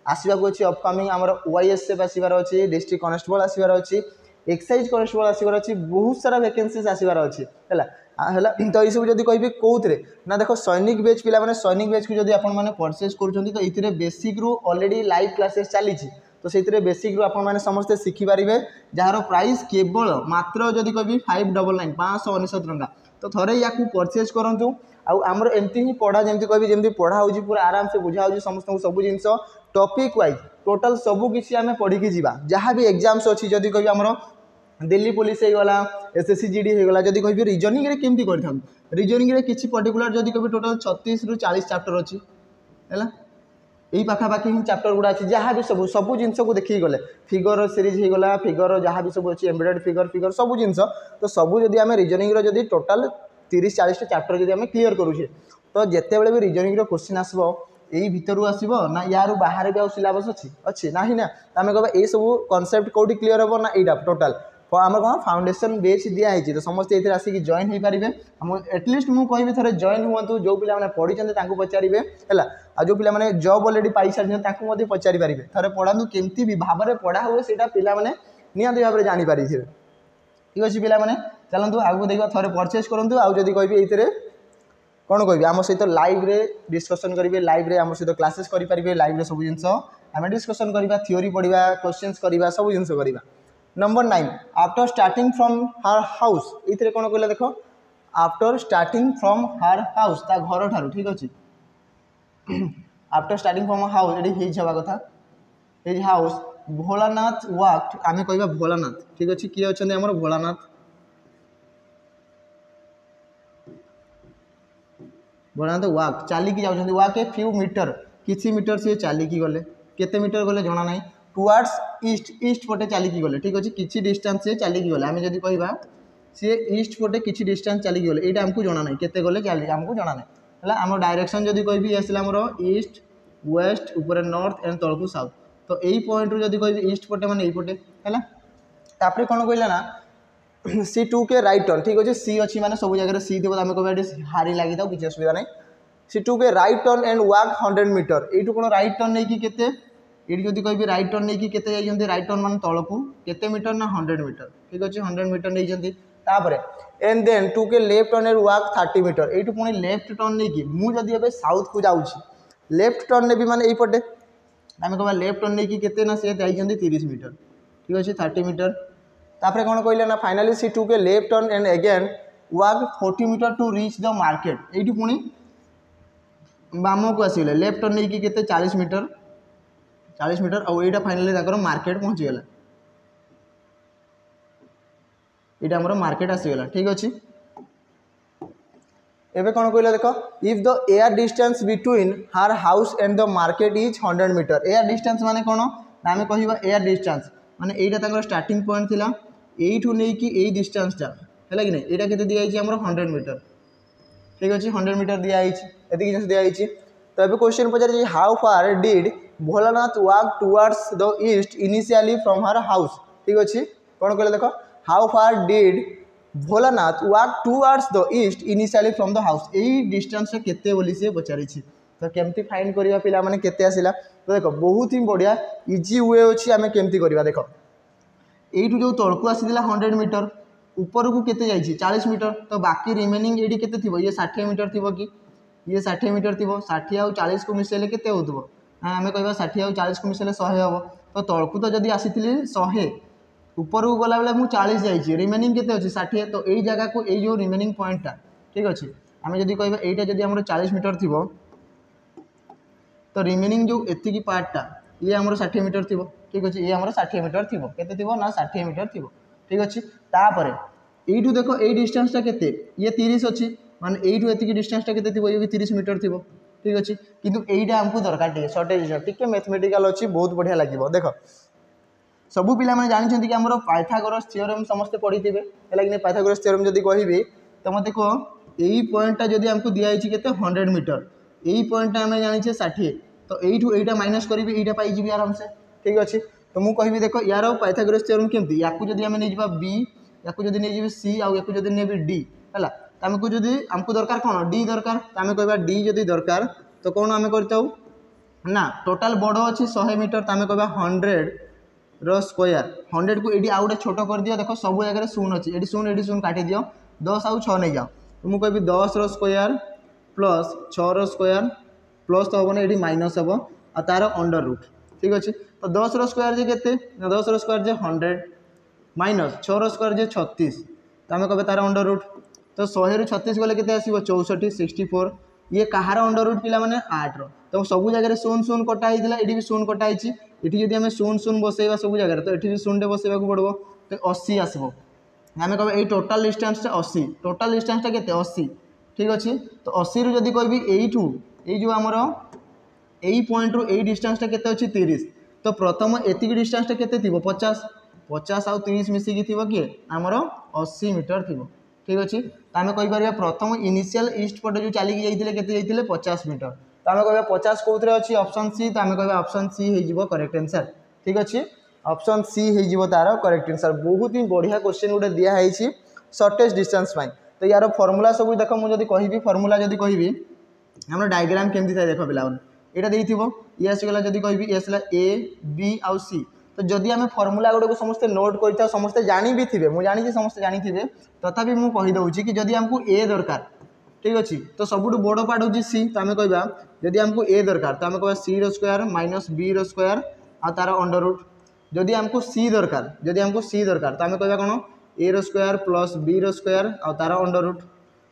आसवाक अच्छे अपकमिंग आमर OISF आसबार अच्छी डिस्ट्रिक्ट कनेस्टेबल आसबार अच्छी एक्साइज कनेस्टेबल आसबार अच्छी बहुत सारा वैकेंसीज आसबार अच्छी है तो ये सब जब कह कौन ना देख सैनिक बैच पिला सैनिक बैच को जब आपने परचेज कर तो बेसिक रू ऑलरेडी लाइव क्लासेस चली तो से बेसिक रू आपने समस्ते शिखिपारे जार प्राइस केवल मात्र जब कह 599 599 टंका तो थोड़े या परचेज करूँ आमर एमती ही पढ़ा जमी कह जमी पढ़ा हो पूरा आराम से बुझा हो समस्त सब जिन टॉपिक वाइज टोटल सबू किसी आम पढ़ी जा जहाँ भी एग्जाम्स अच्छी जब कह आमर दिल्ली पुलिस होगला SSC GD होगला जब कह रिजनिंग रे केमती कर रिजनिंग रे किसी पर्टिकुलर जब कह टोटल 36 ରୁ 40 चैप्टर अच्छी है यही पाखापाखि ही चैप्टर गुड़ा अच्छी जहाँ भी सब जिन को देखिए गले फिगर सीरीज होगला फिगर जहाँ भी सब अच्छी एम्ब्रॉयडरी फिगर सब जिन तो सबू जब आम रिजनिंग जब टोटाल 30-40 चैप्टर जब आम क्लीयर करुचे तो जिते बड़े भी रिजनिंग क्वेश्चन आसो यही भितर आसो ना यार बाहर भी सिलेबस अच्छी ना ही ना आम कह ये सब कनसेप्ट कौटी क्लीयर हम ना यहाँ टोटाल आम कौन फाउंडेशन बेच दिखाई तो समस्ते ये आसिक जॉइन हो पारे एटलिस्ट मुझे कहि थे जॉइन हूँ जो पिला पढ़ी पचारे है जो पिला जॉब ऑलरेडी पाई सारी पचारि पारे थे पढ़ातु केमती भी भाव में पढ़ा हुए से पिला निहत भाव में जानीपारे ठीक अच्छे पिला चलतु आगे देखा थे परचेज करूँ आउ जब कह ये कौन कह आम सहित लाइव रे डिस्कसन करेंगे लाइव रे आम सहित क्लासेस करेंगे लाइव सब जिन आम डिस्कसन करवा थ्योरी पढ़ा क्वेश्चंस करवा सब जिन करवा number 9 after starting from her house ये कौन कहला देख after starting from her house ता घर ठारू ठीक अच्छे आफ्टर स्टार्टिंग फ्रॉम हाउस ये हवा कथा ये हाउस भोलानाथ वाक्ड आम कह भोलानाथ ठीक अच्छे किए अच्छा आम भोलानाथ भोलानाथ वाक चलिकी जाऊँ वाक ए फ्यू मीटर किसी मीटर सी चलिकी गले केते मीटर गले जना ना टुवर्ड्स ईस्ट पटे चलिकी गले ठीक अच्छे किसी डिस्टेंस से चलिकी गले आम जब कह सी ईस्ट पटे किसी डिस्टेंस चलिकी गले यहाँ आमको जना ना केते गले चली आमको जना ना है आम डायरेक्शन जब कह ये आसला आमर ईस्ट वेस्ट ऊपर नॉर्थ एंड तलकू साउथ तो यही पॉइंट रू जब कह ईस्ट पटे मैंने यहीपटे है कौन कहला ना C2 के राइट टर्न ठीक अच्छे सी अच्छी मैंने सब जगह सी थी आम कह हारी लगी था किसी असुविधा नहीं C2 के right turn and walk 100 metre यू कौन राइट टर्न नहीं कि ये जब कह राइट टर्न नहीं कि राइट टर्न मान तलकू केते मीटर ना 100 मीटर ठीक अच्छे 100 मीटर नहीं एंड देन 2 के left turn and walk 30 metre यू पुणी लेफ्ट टर्न नहीं कि मुझे ए साउथ को जाऊँगी लेफ्ट टर्न ने भी मैंने यहीपटे आम कह लेफ्ट टर्न नहीं कि सी 30 मीटर ठीक अच्छे 30 मीटर तापर कौन कहले ना फाइनाली C2 के left turn and again walk 40 metre to reach the market ये पुणी बाम को आसगले लेफ्ट टर्न नहीं कि 40 मीटर और यहाँ फाइनाली मार्केट पहुँचीगला यहाँ आम मार्केट आसीगला ठीक अच्छे एवं कौन कहला देख if the air distance between her house and the market is 100 metre air distance माने कौन ना आम कह एयर डिस्टेंस माने यहाँ स्टार्टिंग पॉइंट थिला यू नहीं कि डिस्टेंसटा है कि नहीं यहाँ के दिखाई आम 100 मीटर ठीक अच्छे 100 मीटर दिखाई ये दिखाई तो ये question Pachar how far did Bholanath walk towards the east initially from her house ठीक अच्छे कौन कहले देख how far did Bholanath walk towards the east initially from the house यही डिस्टेंस केते बोली सी पचारि तो केमती फाइंड करवा पिला माने केते आसिला तो देख बहुत ही बढ़िया इजी वे अच्छी आम केमती करवा देख यू जो तलकू आसीला 100 मीटर ऊपर को केते जाइए 40 मीटर तो बाकी रिमेनिंग ये केते थी ये 60 मीटर थी कि ये 60 मीटर थी 60 आउ 40 को मिसेले केते होतबो आम कह 60 आउ 40 को मिसेले 100 हम तो तलकू तो जब आसी 100 ऊपर को गला बेले मुझे 40 जाइए रिमेनिंग केते अच्छे 60 तो यही जगह को ये जो रिमेनिंग पॉइंटा ठीक अच्छे आम जब कह यहाँ जब आम 40 मीटर थी तो रिमेनिंग जो एतिकी पार्टा ये आमर 60 मीटर थी ठीक अच्छे ये आमर 60 मीटर थी केते थी ना 60 मीटर थी ठीक अच्छे तापर यू देख ये डिस्टेंसटा केते ये 30 अच्छी माने यू एतिकी डिस्टेंसटा केते थी ये भी 30 मीटर थी ठीक अच्छे किंतु यहीटा आमको दरकार टे सर्टेज टे मैथमेटिकल अच्छी बहुत बढ़िया लगे देख सबू पिला माने जानछन्ती कि आमर पाइथागोरस थ्योरम समस्ते पढ़ी थे है कि पाइथागोरस थ्योरम जब कहबी तो मत को यही पॉइंटा जब आमको दिखाई केते 100 मीटर यही पॉइंटा आम जाने 60 तो यहीटा माइनस करी यहीटा पाई आराम से ठीक अच्छे तो मुझे कहबी देख यार पाइथागोरस थ्योरम केमती या जब आम नहीं बी या नहीं सी आउ या नहीं डी है तो आमको जदि आमको दरकार कौन डी दरकार तो आम कह डी जदि दरकार तो कौन आम करताऊ ना टोटाल बड़ अच्छी 100 मीटर तो आम कह 100 रो स्क्वायर 100 को ये आउ गए छोट कर दियो देख सब जगह शून्य अच्छी ये शून्य काटी दियो 10 आउ 6 नहीं जाओ तो मुझे कहि 10 रो स्क्वायर प्लस 6 रो स्क्वायर प्लस तो हम ये माइनस हम आ तार अंडर रूट ठीक अच्छे तो 10 रो स्क्वायर जे केते 10 रो स्क्वायर जे 100 माइनस 6 रो स्क्वायर जे 36 तो आम कह तार अंडर रूट तो 100 रू 36 गले केते आसीबो 64 64 ये कहार अंडर रूट पिला माने 8 रो तो सब जगह शून्य शून्य कटा होता ये भी शून्य कटा होती ये जब आम शून्य शून्य बसैबा सब जगह तो ये भी शून्य बसैबा पड़ो तो 80 आसब आम कह ये टोटाल डिस्टेंस 80 टोटाल डिस्टेंसटा केते 80 ठीक अच्छे तो 80 रू जदि कहबी एठू ये जो आमर यही पॉइंट रू यही डिस्टेंसटा केते अच्छी 30 तो प्रथम एतिक डिस्टेंसटा केते थिबो 50 50 आउ 30 मिसिकी थिबो किए आमर 80 मीटर थिबो ठीक अच्छे तो आम कहीपर प्रथम इनिशियल ईस्ट पटे जो चलिकी जाइए केते जाइए 50 मीटर तो आम कह 50 कौन अच्छी ऑप्शन सी तो आम कह ऑप्शन सी हो करेक्ट आंसर ठीक अच्छे ऑप्शन सी हो तार करेक्ट आंसर बहुत ही बढ़िया क्वेश्चन गोटे दिखाई शॉर्टेस्ट डिस्टेंस पाई तो यार फॉर्मूला सब देख मुझे कहि फॉर्मूला जदि कहि हम डायग्राम केमती था देख पिला यहाँ देथिबो ये आसीगला जदि कहि ये आसला ए बी आउ सी तो जदि आम फॉर्मूला गुड़ा को समस्ते नोट करता समस्ते जानी भी थे मुझे जानी समस्ते जानी थे तथापि मुझे कहीदे कि जदि आमको ए दरकार ठीक अच्छे तो सबुठ बड़ पार्ट हूँ सी तो आम कह जदि आमको ए दरकार तो आम कह सी रो स्क्वायर माइनस बी रो स्क्वायर आ तार अंडर रूट जदि आमको सी दरकार तो आम कह कौन ए रो स्क्वायर प्लस बी रो स्क्वायर आ तार अंडर रूट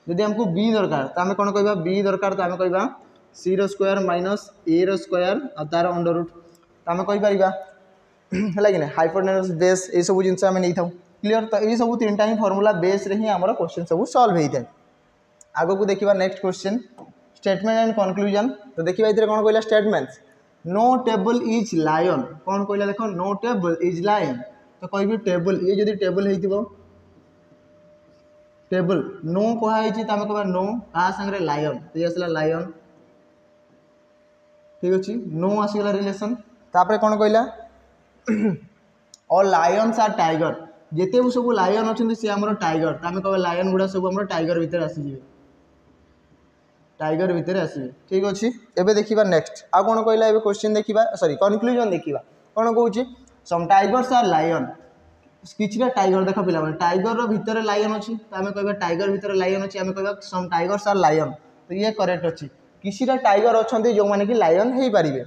जदि आमको बी दरकार तो आम कौन कह बी दरकार तो आम कह सी रो स्क्वायर माइनस ए रो स्क्वायर आ तार अंडर रूट तो आम कहीपर है कि हाइपोटेनस बेस ये सब जिन आम नहीं था क्लीयर तो ये सब 3टा ही फॉर्मूला बेस रे ही आमर क्वेश्चन सब सॉल्व होता है आगो को देखिबा next question statement and conclusion तो देखिबा इधर कौन कहला statements no table is lion कौन कहला देखो नो टेबल इज लायन तो कहबी टेबल ये जदि टेबल हेतिबो टेबल नो कहा तो आम कह नो आ संगे लायन तो ये आसला लायन ठीक अच्छे नो आसीगला रिलेशन तापर कौन कहला और लायंस आर टाइगर जिते भी सब लायन अच्छा सी आम टाइगर तो आम कह लायन गुड़ा सब आम टाइगर भितर आसीजे टाइगर भितर आसवे ठीक अच्छे एबे देखिबा नेक्स्ट आ कौन कहला एबे क्वेश्चन देखिबा सॉरी कंक्लूजन देखिबा कौन कहूची सम टाइगर्स आर लायन किछटा टाइगर देख पिला टाइगर रो भितर लायन अच्छी तो आम कह टाइगर भितर लायन अच्छी आम कह सम टाइगर्स आर लायन तो ये करेक्ट अच्छी किछटा टाइगर अच्छा जो मैंने कि लायन हो पारे है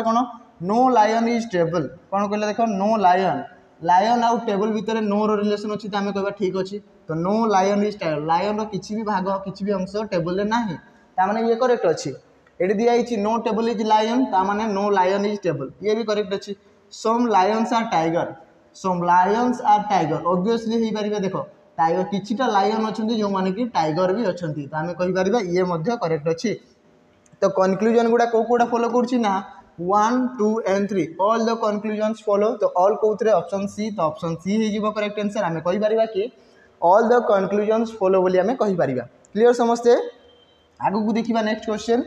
कौन नो लायन इज टेबल कौन कहला देख नो लायन लायन आउ टेबल भितर नो रो रिलेशन अच्छी तो आम कह ठीक अच्छे तो no lion is table lion किसी भी भाग किसी भी अंश टेबल ना ताने ये करेक्ट अच्छी ये दिखाई नो टेबल इज लायन ताने नो लायन इज टेबल ये भी करेक्ट अच्छी some lions are tiger some lions are tiger obviously हो पारे देख टाइगर किछिटा लायन अच्छा जो मैंने कि टाइगर भी अच्छा तो आम कहीपर ये करेक्ट अच्छी तो कंक्लूजन गुड़ा कौटा फॉलो करना 1 2 and 3 all the conclusions follow तो ऑल कौन ऑप्शन सी तो ऑप्शन सी हो करेक्ट आंसर आम कहीपर कि ऑल द कंक्लूजन्स फॉलो बोली आम कहीपर क्लीयर समस्ते आगु को देखिबा नेक्स्ट क्वेश्चन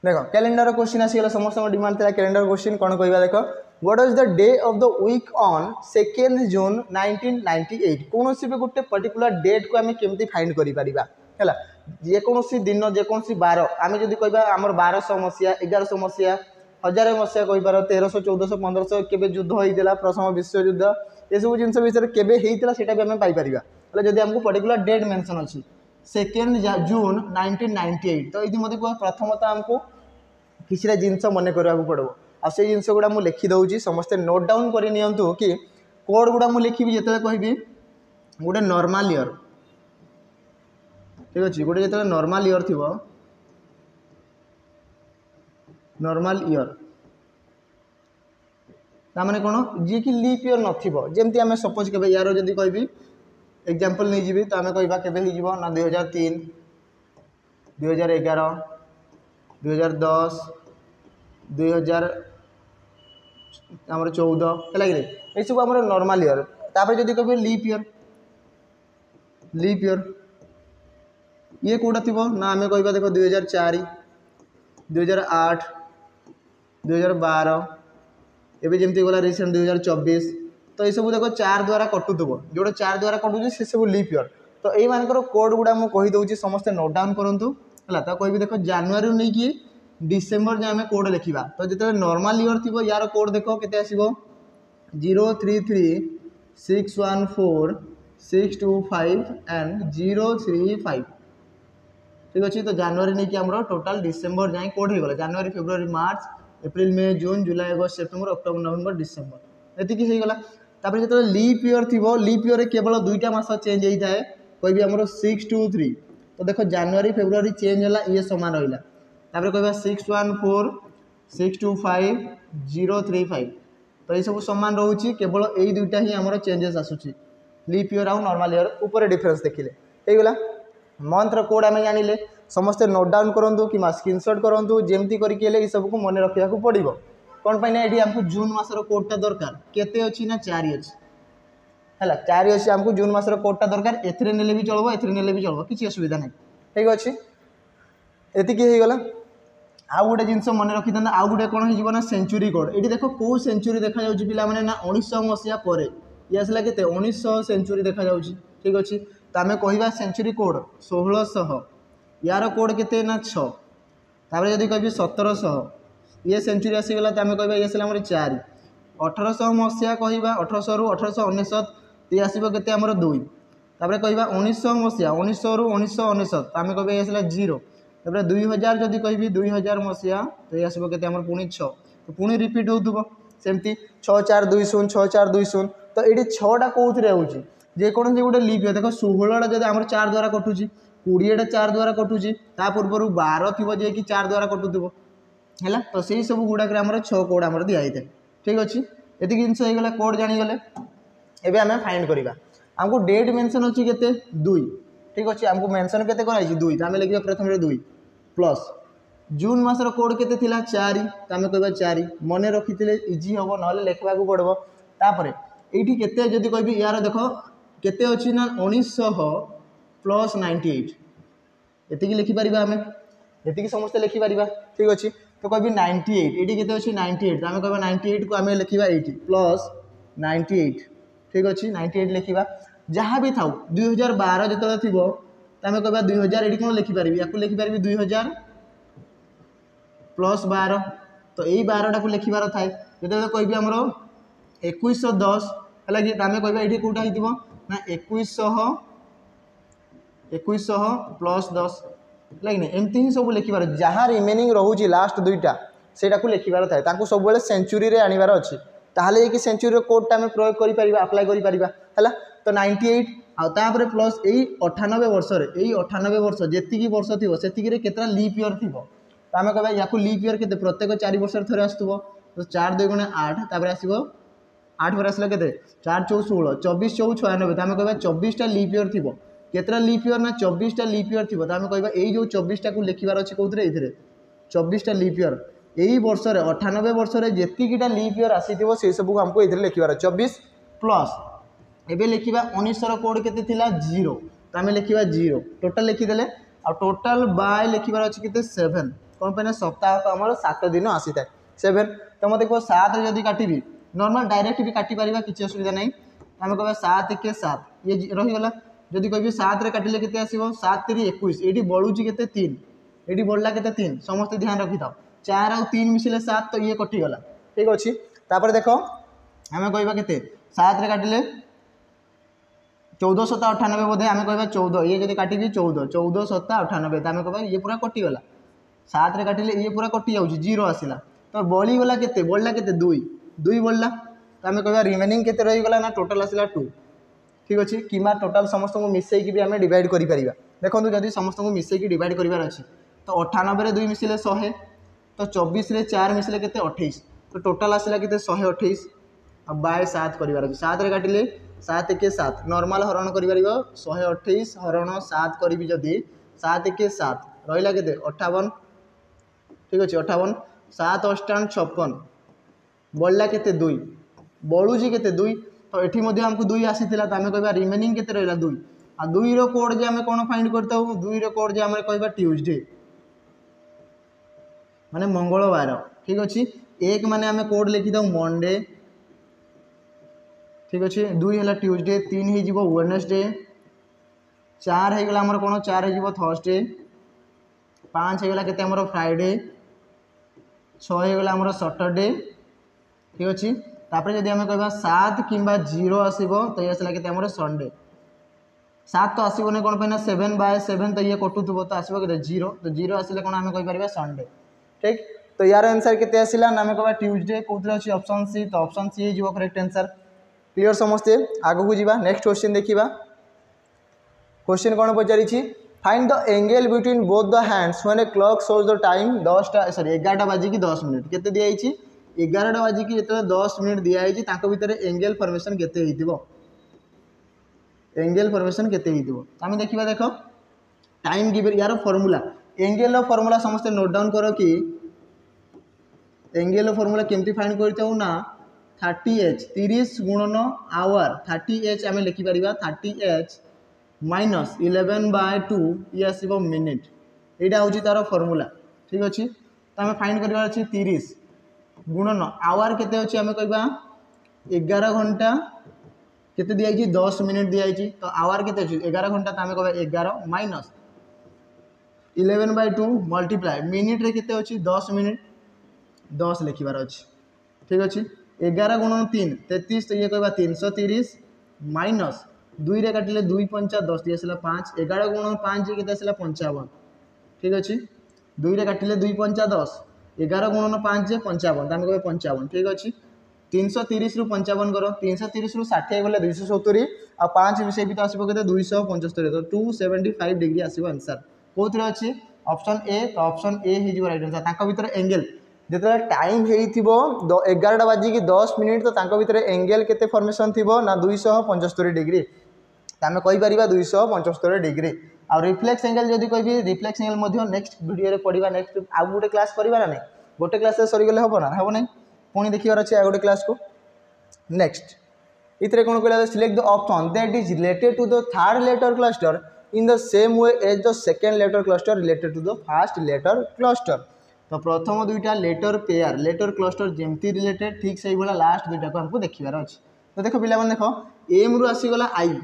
देखो कैलेंडर क्वेश्चन आसीगला समस्त डिमांड था कैलेंडर क्वेश्चन कौन कहवा देख what is the day of the week on 2 June 1998 कौन भी गोटे पर्टिकुलर डेट को आम केमती फाइंड करिपरिबा है जेकोसी दिन जेकोसी बार आम जब कह आम 1200 मसीहा 1100 मसीहा 1000 मसीहा कहीपर 1300 1400 1500 के युद्ध होता प्रथम विश्वयुद्ध ये सब जिन विषय के होता भी आम पाइपर जब आमको पर्टिकुलर डेट मेंशन अच्छी 2 जून 1998 तो ये मत प्रथमतः आमको किसी जिनस मन करने पड़ो आ से जिन गुड़ा मुझे लिखिदे समस्ते नोट डाउन करनी कि कोड गुड़ा मुझे लिखी जो कहि गोटे नॉर्मल ईयर ठीक अच्छे गोटे जो नॉर्मल ईयर थी नॉर्मल ईयर ताने कौन जी कि लीप ईयर नमती आम सपोज के यार जब कहि एग्जांपल नहीं जी तो आम कह के ना 2003 2011 2010 2014 है ये सब आम नॉर्मल ईयर तापर जब कह लीप ईयर ये कौटा थी ना आम कह देख 2004 2008 2012 एवं जमी गला रिसेंट 2024 तो ये सब देख 4 द्वारा कटुव जोड़ा 4 द्वारा कटुचे से सब लीप ईयर तो यही मानकर कोड गुड़ा मुझे कहीदे समस्ते नोट डाउन करूँ है। तो कह देख जानुरी नहीं कि डिसेम्बर जाए आम कोड लिखा। तो जो नॉर्मल ईयर थी यार कोड देख के आसो 033614625 एंड 035 ठीक अच्छे। तो जानुरी नहीं कि आम टोटाल डिसेम्बर जाए कोड हो गला January February March April May June July August September October November December ये होगा। तापर जो लीप ईयर थी लीप ईयर केवल दुईटा मास चेंज होता है कह आमर 623। तो देख जानुरी फेब्रुआरी चेंज है ये सामान रहा। तापर कह 614625 तो ये सब सामान रोचे केवल यही दुईटा ही आमर चेंजेस आसूसी लीप ईयर आउ नॉर्मल ईयर ऊपर डिफरेंस देखिले होगा। मंथर कोड आम जानिले समस्ते नोट डाउन करूँ कि स्क्रीनशॉट करूँ जमती करके सबको मन रखा पड़ो कौन पाई ये आमको जून मासर कोडटा दरकार केते अच्छी ना 4 अच्छी है 4 अच्छी आमको जून मासर कोडटा दरकार एथरे नेले भी चलो एथरे नेले भी चलो किसी असुविधा नहीं ठीक अच्छे। ये होगा आउ गोटे जिन मन रखी था आउ गोटे कौन हो सेंचुरी कोड ये देख कौ सेंचुरी देखा जाऊँगी पिला माने ना 1900 मसीहा पर ये आसला के 1900 सेंचुरी देखा जाऊँगी ठीक अच्छे। तो आम कह सेंचुरी कोड 1600 यार कोड के ना 6 तापर जब कह 1700 ये सेंचुरी आसीगला तो आम कह ये आसला 4 1800 मसीहा कह 1800 रु 1899 ये आसो के आमर 2 तापर कह 1900 मसीहा 1900 रु 1999 आम कह ये आसला 0 तापर 2000 जदि कह 2000 मसीहा तो ये आसो के आमर पुणी 6 तो पुणी रिपीट हो सेमती 6420 6420 तो ये 6टा कौन हो जेकोसी गोटे लीप ईयर देख 16टा जब आम 4 द्वारा कटुची 20टा 4 द्वारा कटुची ता पूर्व 12 थी जे कि 4 द्वारा कटुव है। तो सही सब गुड़ाक 6 कोड आम दिखाई था ठीक अच्छे। ये जिनस कोड जानीगले एवं आम फाइंड करवा आमको डेट मेंशन अच्छी के 2 ठीक अच्छे आमको मेंशन के 2 तो आम लिखा प्रथम 2 प्लस जून मासर कोड के 4 तो आम कह 4 मन रखी इजी हम ना लिखा पड़ो। तापर ये जदि कह यार देख केते अच्छी ना 1900 प्लस 98 ये लिखिपर आम ये समस्ते लिखिपर ठीक अच्छे। तो कह 98 ये के अच्छी 98 तो आम कह 98 को आम लिखा 80 प्लस 98 ठीक अच्छे 98 लिखा जहाँ भी था 2012 जो थी तो आम कह 2000 ये कौन लिखिपर या लिखिपर 2000 प्लस 12 तो यही 12टा को लिखार थाए जो कह आमर 2110 है कि आम कह ये कौटा हो ना 2100 प्लस 10 लगे एमती ही सब लिखार जहाँ रिमेनिंग रोचे लास्ट दुईटा से लिखार थाए सब सेंचुरी रे आनिबार अच्छी ताहले कि सेंचुरी कोडटा आम प्रयोग कर अप्लाई कर तो 98 आउे प्लस यही 98 वर्ष यही 98 वर्ष जी वर्ष थी से केतटा लीप ईयर थी तो आम कह या लीप ईयर के प्रत्येक 4 वर्ष थे आसो तो 4 2 गुणे 8 तापर आसो 8 पर आसला के 4 4 16 24 4 96 तो आम कह 24टा लीप ईयर थी केतटा लीप ईयर ना 24टा लीप ईयर थी तो आम कह यही जो 24टा को लिखार अच्छे कौन ये 24टा लीप ईयर यही वर्ष 98 वर्ष जीटा लीप ईयर आसी से सबको आमको ये लिखार 24 प्लस एवं लिखा 1900 कोड के 0 तो आम लिखा 0 टोटाल लिखिदे आ टोटाल बाय लिखार अच्छे के 7 कौन पे सप्ताह तो आम 7 दिन आसी था 7 तो मत कह 7 जदि काटि नॉर्मल डायरेक्ट भी काटी पारिबा किसी असुविधा नहीं आम कह 7 के 7 ये रहीगला जदि कह 7 रे काटिले केते आसीबो 7 3 21 एटी बळुची केते 3 एटी बळला केते 3 समस्त ध्यान रखि थाओ 4 और 3 मिसिले 7 तो ये कटिगला ठीक अच्छे। तापर देख आम कहवा केते 7 रे काटिले 1498 बोधे आम कह 14 ये जब काटि 1498 तो आम कह ये पूरा कटिगला 7 रे काटिले ये पूरा कटि जाऊँगी 0 आसला तो बळीगला केते बळला केते 2 2 बळला तो आम कह रिमेनिंग केते रहीगला ना टोटाल आसला 2 ठीक अच्छे कि टोटाल समस्त को मिसेक भी आम डिवाइड कर देखो जदि समस्त को मिसेक डिवाइड करार अच्छे तो 98 2 मिसिले 100 तो 24 रे 4 मिसिले केते 28 तो टोटाल आसला केते 128 अब बाय 7 करार अच्छे 7 रे काटिले 7 के 7 नॉर्मल हरण कर 128 हरण 7 करी जदि 7 के 7 रहा के 58 ठीक अच्छे 58 7 अष्टान 56 बळला के 2 बळुची के 2 तो ये आमको 2 आसी तो आम कह रिमेनिंग के रहा 2 आ 2 रो कोड जे आम कौन फाइंड करता 2 रो कोड जे आम कह ट्यूजडे माने मंगलवार ठीक अच्छे 1 माने आम कोड लिखी था मंडे ठीक अच्छे 2 है ट्यूजडे 3 हो वेडनेसडे चार हो गला आमर कौन 4 हो थर्सडे 5 हो गला केते आमर फ्राइडे 6 हो गला आमर सैटरडे ठीक अच्छे तापर जदि आम कह 7 कि 0 आसो तो ये आसला केते आमर संडे 7 तो आसबनी कौन पे 7/7 तो ये कटुव तो आसो के 0 तो 0 आसिले कौन आम कहीपर संडे ठीक तो यार आंसर केते आसिला ना आम कह ट्यूजडे कौन अच्छी ऑप्शन सी तो ऑप्शन सी हो करेक्ट आंसर क्लियर समस्ते आगू जा नेक्स्ट क्वेश्चन देखा क्वेश्चन कौन पचारि find the angle between both the hands when a clock shows the time 11टा बाजिकी 10 मिनट केते दिया 11टा बाजिकी जो 10 मिनट दिखाई भितर एंगल फॉर्मेशन केते एंगल फॉर्मेशन केते आम देखा देख टाइम गिवन यार फॉर्मूला एंगल फॉर्मूला समस्त नोट डाउन कर कि एंगल फॉर्मूला केमती फाइंड करता ना 30H 30 गुणन आवर 30H आम लिखिपर 30H माइनस 11/2 ये आसो मिनिट यहाँ हूँ तार फॉर्मूला ठीक अच्छे तो आम फाइंड करार 30 गुणन आवर केते अच्छे आम कह 11 घंटा केते दिखाई 10 मिनिट दिखाई तो आवर केते अच्छे 11 घंटा तो आम कह 11 माइनस 11/2 मल्टीप्लाए मिनिट रे केते अच्छी 10 मिनिट 10 लिखिबार अच्छे ठीक अच्छे 11 गुणन 3 33 तो ये कह 330 माइनस 2 रे काटिले 2 पंचा 10 आसला 5 11 गुणन 5 के आसला 55 ठीक अच्छे 2 रे काटिले 2 पंचा 10 11 गुणन 5 55 आम कह 55 ठीक अच्छे 330 रु 55 कर 330 रु 60 गले 270 आ 5 विषय भी तो आसो के 275 तो 275 डिग्री आसो आंसर कौन अच्छी ऑप्शन ए तो ऑप्शन ए हो राइट आंसर भीतर एंगल जो टाइम हो 11टा बाजिकी 10 मिनिट तो भीतर एंगल केते फॉर्मेशन थी ना 275 डिग्री आम कहीपर 275 डिग्री आ रिफ्लेक्स एंगल जब कह रिफ्लेक्स एंगल नेक्स्ट वीडियो पढ़ा नेक्स्ट आउ गोटे क्लास करवा ना गोटे क्लास सरीगले हम ना हम ना पुणी देखार अच्छे गोटे क्लास को नेक्स्ट इतने कौन कहला select the option that is related to the third letter cluster in the same way as the second letter cluster related to the first letter cluster तो प्रथम दुईटा लेटर पेयर लेटर क्लस्टर जमती related ठीक से भाई last दुईटा को हमको देखार अच्छे तो देख पिला देख एम रु आसीगला आई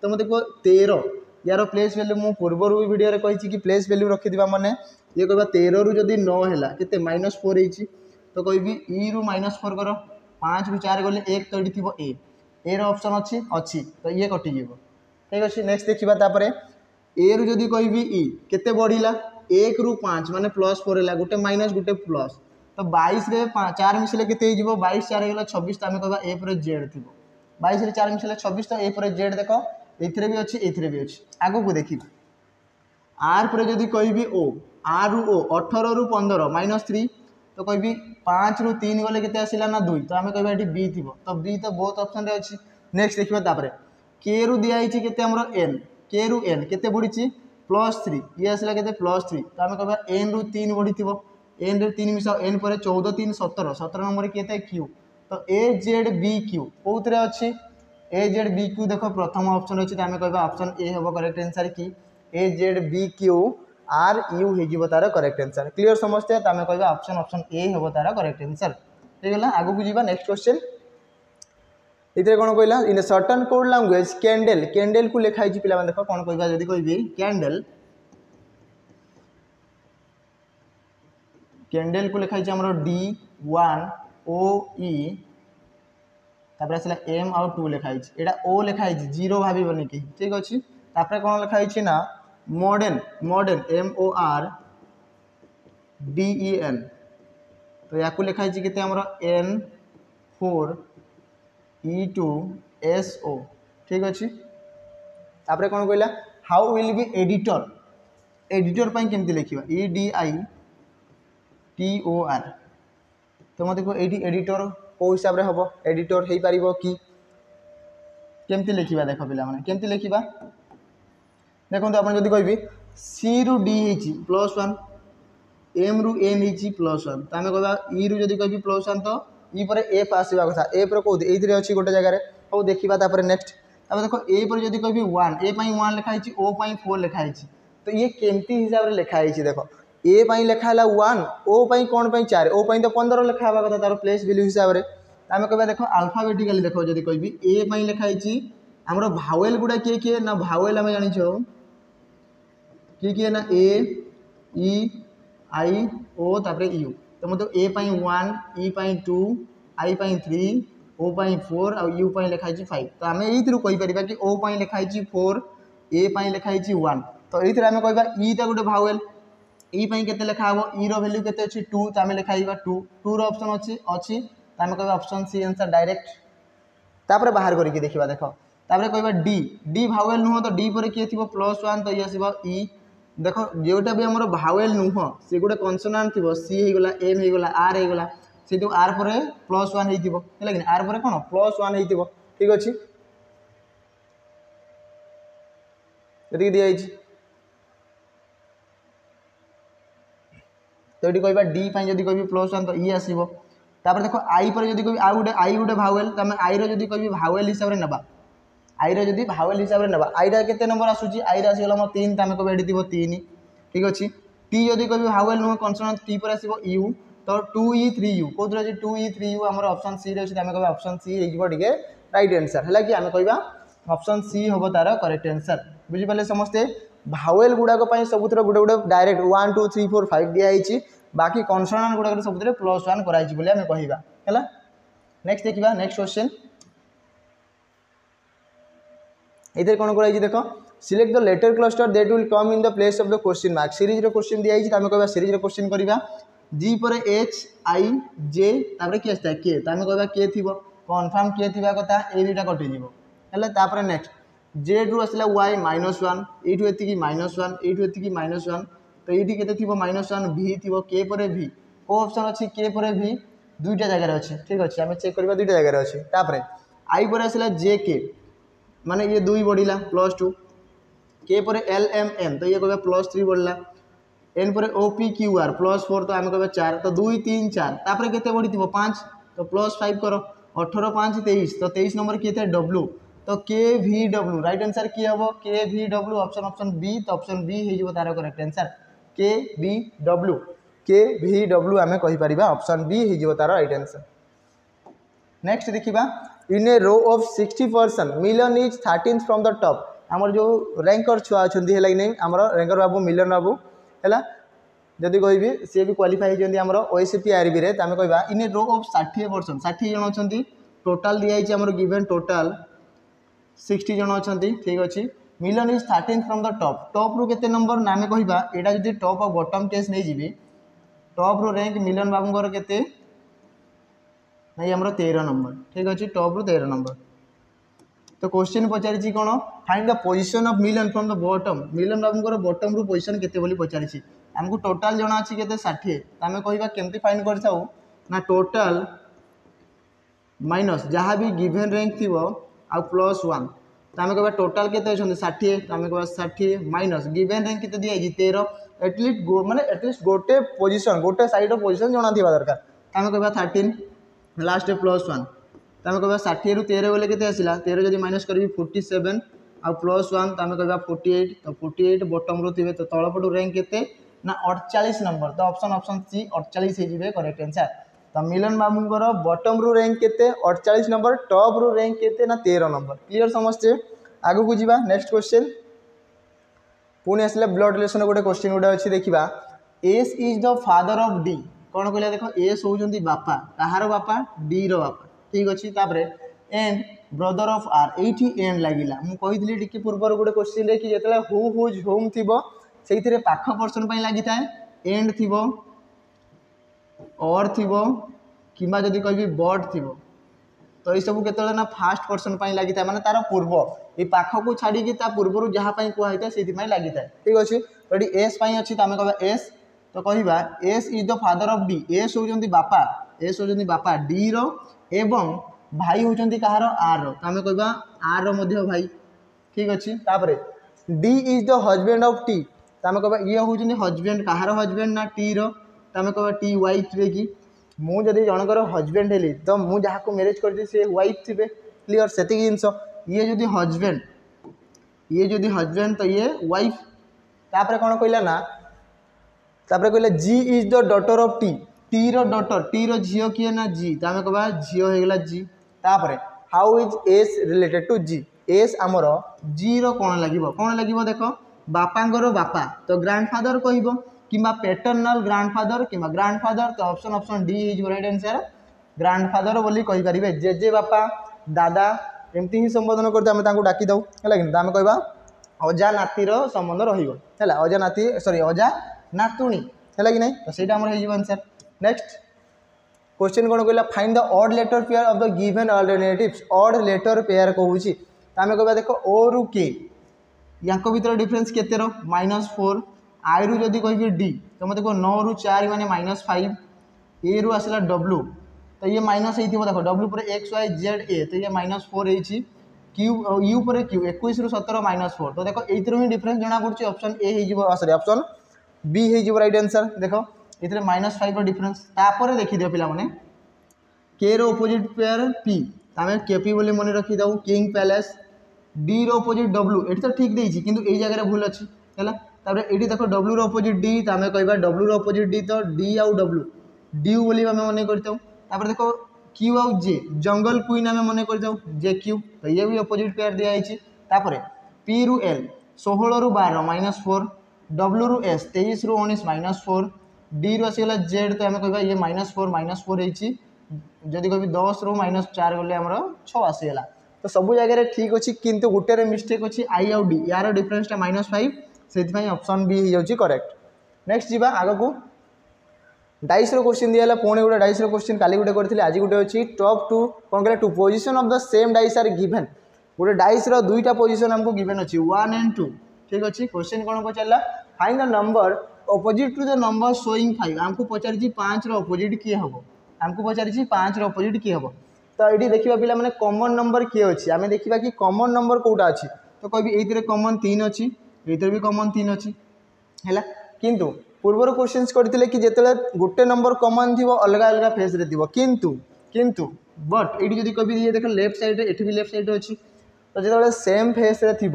तो मैं देखो 13 यार प्लेस वैल्यू मु पूर्वर भी वीडियो कही कि प्लेस वैल्यू रखिदा मैंने ये कह 13 रु जदि 9 है केते -4 तो कहि ई रु -4 कर 5 रु 4 गले 1 तो ये थी ए ऑप्शन अच्छी अच्छी तो ये कटिज ठीक अच्छे नेक्स्ट देखा तापर ए रु जदि कहि ई केते बढ़िला 1 रु 5 माने +4 है गोटे माइनस गोटे प्लस तो 22 रे 4 मिसले केते 22 4 गला 26 तो आम कह ए पर जेड थी 22 रे 4 मिसले 26 तो ए पर जेड देख एथिरे भी अच्छी एथिरे भी अच्छी आगो को देखी आर पर जदि कहि ओ आर रु ओ 18 रु 15 -3 तो कहि 5 रु 3 गले केते आसिला ना 2 तो आम कह बी थी तो बी तो बहुत ऑप्शन रे अच्छी नेक्स्ट देखिबा तापर के रु दिया केते हमर एन के रु एन केते बढ़ी +3 ये आसला केते +3 तो आम कह एन रु 3 बढ़ी एन रु 3 मिसाओ एन पर 14 3 17 17 नंबर केते क्यू तो ए जेड बी क्यू कौन अच्छी ए जेड बी क्यू देख प्रथम ऑप्शन अच्छी तो आम कह ऑप्शन ए हम करेक्ट आंसर कि A Z B Q R U हो तार करेक्ट आंसर क्लियर समझते तो आम कह ऑप्शन ए हम तार करेक्ट आंसर ठीक है आगू को जी नेक्स्ट क्वेश्चन इतने कौन कहला in certain code language candle candle को लिखाई पिला देख कौन कह जब कहि कैंडल कैंडल को लिखाई D1 OE तापर आसला M आउ 2 लिखाई एटा O लिखाई 0 भाबनी कि ठीक अच्छे तापर कौन लिखाई ना मॉडर्न मॉडर्न MORDEN तो या लिखाई केते हमर N4 E2 SO ठीक अच्छे तापर कौन कहला how will be editor editor केमती लिखा EDITOR तो मत देखो ये एडिटर कौ हिसाब से हम एडिटर हो पार कि केमती लिखा देख पिला केमती लिखा देखो आप कहि सी रु डी +1 एम रु एन +1 तो आम कह ई रु जदि कहि +1 तो ई पर एफ आसवा कथा ए पर कौन ये अच्छी गोटे जगह हो देखा नेक्स्ट देखो ए पर जदि कहि 1 ए 1 लिखाई ओ 4 लिखाई तो ये केमती हिसाब से लिखाई देख ए लिखा है 1 ओ कौन 4 ओ तो 15 लिखा हवा कथा तार प्लेस वैल्यू हिसाब से आम कह देख अल्फाबेटिकली देख जब कहि ए लिखाई आमर भावेल गुड़ा किए किए ना भावेल आम जानी किए ना ए ई आई ओ तापर यू तो मतलब ए पाई 1 ई पाई 2 आई पाई 3 ओ पाई 4 और यू पाई लिखाई 5 तो आम ये कि ओ पाई लिखाई 4 ए पाई लिखाई 1 तो ये आम कह ईटा गोटे भावेल ई पाई केते लिखा हम ई रो वैल्यू केते अछि 2 तो आम लिखाइबा 2 2 रो ऑप्शन अछि तो आम कह ऑप्शन सी आंसर डायरेक्ट तापर बाहर करके देखा देख तापर कह डी डी भावेल नुह तो डी पर किए थी +1 तो ये आसो ई देख जोटा भी आम भावेल नुह सी गोटे कनसोनांट थी सी होगला एम होगला आर होगला से आर पर +1 हो आर पर कौन +1 हो ठीक अच्छे ये दिखाई तो ये कह डी जब कह +1 तो ये आसो तापर देख आई पर जब कह आई गोटे भावेल तो आम आई रही कह भावेल हिसाब से ना आई री भावेल हिसाब से ना आई के नंबर आसूँ आई आसगला मोर 3 तो आम कह ये 3 ठीक अच्छे टी जब कह भावेल नुह कनसोनांट टी पर आसो यू तो 2E 3U कौन अच्छे 2E 3U आम ऑप्शन सी रही आम कह ऑप्शन सी होटे राइट आंसर है कि आम कह ऑप्शन सी हम तार करेक्ट आंसर बुझीपारे समस्ते भावेल गुड़ाक सबुथ गोटे गोटे डायरेक्ट 1 2 3 4 5 दिखाई बाकी कनसोनांट गुड़ाक सब +1 कराई आम कहवा नेक्स्ट देखा नेक्स्ट क्वेश्चन इधर कौन कराई देख select the letter cluster that will come in the place of the question mark series question दिखाई आम कह सीरीज क्वेश्चन करवा जी पर एच आई जे तापर किए आसता के तो आम कह के थी कनफर्म किए थी कथा ये दुटा कटिज है नेक्स्ट जेड रु आसला वाई -1 यू एति -1 यू एति -1 तो ये के -1 भी थी के पर भी को ऑप्शन अच्छी के पर भी दुईटा जगह अच्छे ठीक अच्छे आम चेक करवा दुईटा जगह अच्छे तापर आई पर आसला जे के माने ये 2 बढ़ला +2 के पर एल एम एन तो ये कह +3 बढ़ला एन पर OPQR +4 तो आम कह 4 तो 2 3 4 तापर केते बढ़ी 5 तो +5 कर 18 5 23 तो 23 नंबर किए थे डब्ल्यू तो KVW राइट आंसर किए हम KVW ऑप्शन बी तो ऑप्शन बी हो तार करेक्ट आंसर KVW आम कहीपर ऑप्शन बी हो तार राइट आंसर नेक्स्ट देखा in a row of 60 person million is 13 from the top आमर जो रैंकर छुआ अच्छा है कि नहीं आमर रैंकर बाबू मिलियन बाबू है जदि कहि सी भी क्वालिफाई होती आम OSCP RB रे आम कह इन ए रो ऑफ 60 पर्सन 60 जन अच्छा टोटाल दिखाई आम गिवेन टोटाल 60 जन अच्छा ठीक अच्छे million is 13 from the top top रु केते नंबर ना आम कहवा यहाँ जब टॉप और बॉटम टेस्ट नहीं जी टॉप रो रैंक मिलियन बाबूर केते नहीं आम 13 नंबर ठीक अच्छे टॉप रु 13 नंबर तो क्वेश्चन पचारि कौन find the position of million from the bottom million बाबूर बॉटम रु पोजीशन केते बोली पचारि आमको टोटाल जन अच्छी के 60 तो आम कहवा केमती फाइंड कर ना टोटाल माइनस जहाँ भी गिवेन रैंक थी आउ +1 तो आम कह टोटाल के 60 तो आम कह 60 माइनस गिवेन रैंक के दिखाई 13 एटलिस्ट माने एटलिस्ट गोटे पोजीशन गोटे साइड पोजीशन जना थी दरकार तो आम कह 13 लास्ट +1 तो आम कह 60 रु 13 बोले के आसला 13 जब माइनस करी 47 आउ +1 तो आम कह 48 तो 48 बॉटम रू थे तो तलपटू रैंक के ना 48 नंबर तो ऑप्शन सी 48 हो करेक्ट आंसर तो मिलन बाबूर बॉटम रू रैंक के 48 नंबर टॉप रू रैंक के ना 13 नंबर क्लियर समझते आगू को जीवा नेक्स्ट क्वेश्चन पुणी आसला ब्लड रिलेशन गोटे क्वेश्चन गोटे अच्छी देखा S is the father of D कौन कहला देख एस होउछंती बापा कहार बापा डी रो बापा ठीक अच्छे तापर एंड ब्रदर ऑफ आर ये एंड लगिला मुझे टी पूर्वर गोटे क्वेश्चन रे कि जिते हु हुज होम थी से पाख पर्सन लगी था एंड थी और थी कि कह बट थी तो ये सब के ना फास्ट पर्सन लगी था माने तार पूर्व ये पाख को छाड़ी पूर्व जहाँ कहता से लगी था ठीक अच्छे तो ये एस अच्छी तो आम कह एस तो कहवा S is the father of D S होउछंती बापा डी रो एवं भाई होउछंती कहार आर रो तो आम कहवा आर रो मध्य भाई ठीक अच्छे तापर D is the husband of T तो आम कहवा ये होउछंती हजबैंड कहार हजबैंड ना टी रो तो आम कहवा टी वाइफ रे कि मुझे जनकर हजबैंड हेली तो मुझे जहाँ मैरिज कर वाइफ थे क्लीयर से जिनस ये जदि हजबैंड तो ये वाइफ तापर कौन कहला ना तापर कहला G is the daughter of T रो डॉटर टी रो झील किए ना जी तो आम कह झील होगला जी तापर how is S related to G S आमर जी रो कौन लगे देख बापांगर बापा तो ग्रांडफादर कहब कि पैटर्नल ग्रांडफादर कि ग्रांडफादर तो option D is right answer grandfather बोली कहि परिबे जेजे बापा दादा एमती ही संबोधन करते आम डाकी दऊ है कि आम कहवा अजा नातीर संबंध रहा है अजा नाती सॉरी अजा नातुणी है कि नहीं तो सहीटा आमर आंसर। नेक्स्ट क्वेश्चन कौन कहला find the odd letter pair of the given alternatives odd letter pair कहूँ आम कह देख ओ रु के या भर डिफरेन्स केते -4 आई रु जदि कह डी तो मतलब 9 रु 4 माने -5 ए रु आसला डब्ल्यू तो ये माइनस हो देख डब्ल्यू पर एक्स वाई जेड ए तो ये -4 है क्यू यू पर क्यू 21 रु 17 -4 तो देख ये ही डिफरेन्स जना पड़े ऑप्शन ए हो सॉरी ऑप्शन बी हो राइट आंसर देख ये -5 डिफरेन्स तापर देखिए पे के रोपोजिट पेयर पी आम केपी बोली मन रखीदू किंग पैलेस डी रोपोजिट डब्ल्यू ये तो ठीक देती कि यही जगह भूल अच्छी है ये देख डब्ल्यू रोपोजिट डी तो आम कह डब्ल्यू रोपोजिट डी तो डी आउ डब्ल्यू ड्यू बोली आम मन कर देख क्यू आउ जे जंगल क्वीन आम मन कर जे क्यू तो ये भी अपोजिट पेयर दिखाई पी रु एल 16 रु 12 -4 डब्ल्यू रु एस 23 रु 19 -4 डी रु आसीगला जेड तो आम कह ये -4 है जदि कह 10 रु -4 गले आमर 6 आसीगला तो सब जगह ठीक अच्छी किंतु गोटे मिस्टेक अच्छी आई आउ डी यार डिफरेन्सटा -5 से ऑप्शन बी हो करेक्ट। नेक्स्ट जी आग को डाइस क्वेश्चन दिया पुणी गोटे डाइस क्वेश्चन काली गोटे करी आज गोटे अच्छी टॉप टू कौन कहला two position of the same dice are given गोटे डाइस दुईटा पोजिशन आमको गिवन अच्छी 1 and 2 ठीक अच्छे क्वेश्चन कौन पचारा find the number opposite to the number showing 5 आमको पचारि 5 अपोजिट किए हम आमको पचारि 5 अपोजिट किए हम तो ये देखा पिला मैंने कॉमन नंबर किए अच्छी आम देखा कि कॉमन नंबर कौटा अच्छी तो कह ये कॉमन 3 अच्छी ये भी कॉमन 3 अच्छी है किंतु पूर्वर क्वेश्चन करते कि जिते गोटे नंबर कॉमन थी अलग अलग फेज रे थी किंतु बट ये कभी ये देख लेफ्ट साइड ये भी लेफ्ट साइड अच्छी तो जो सेम फेस रे थी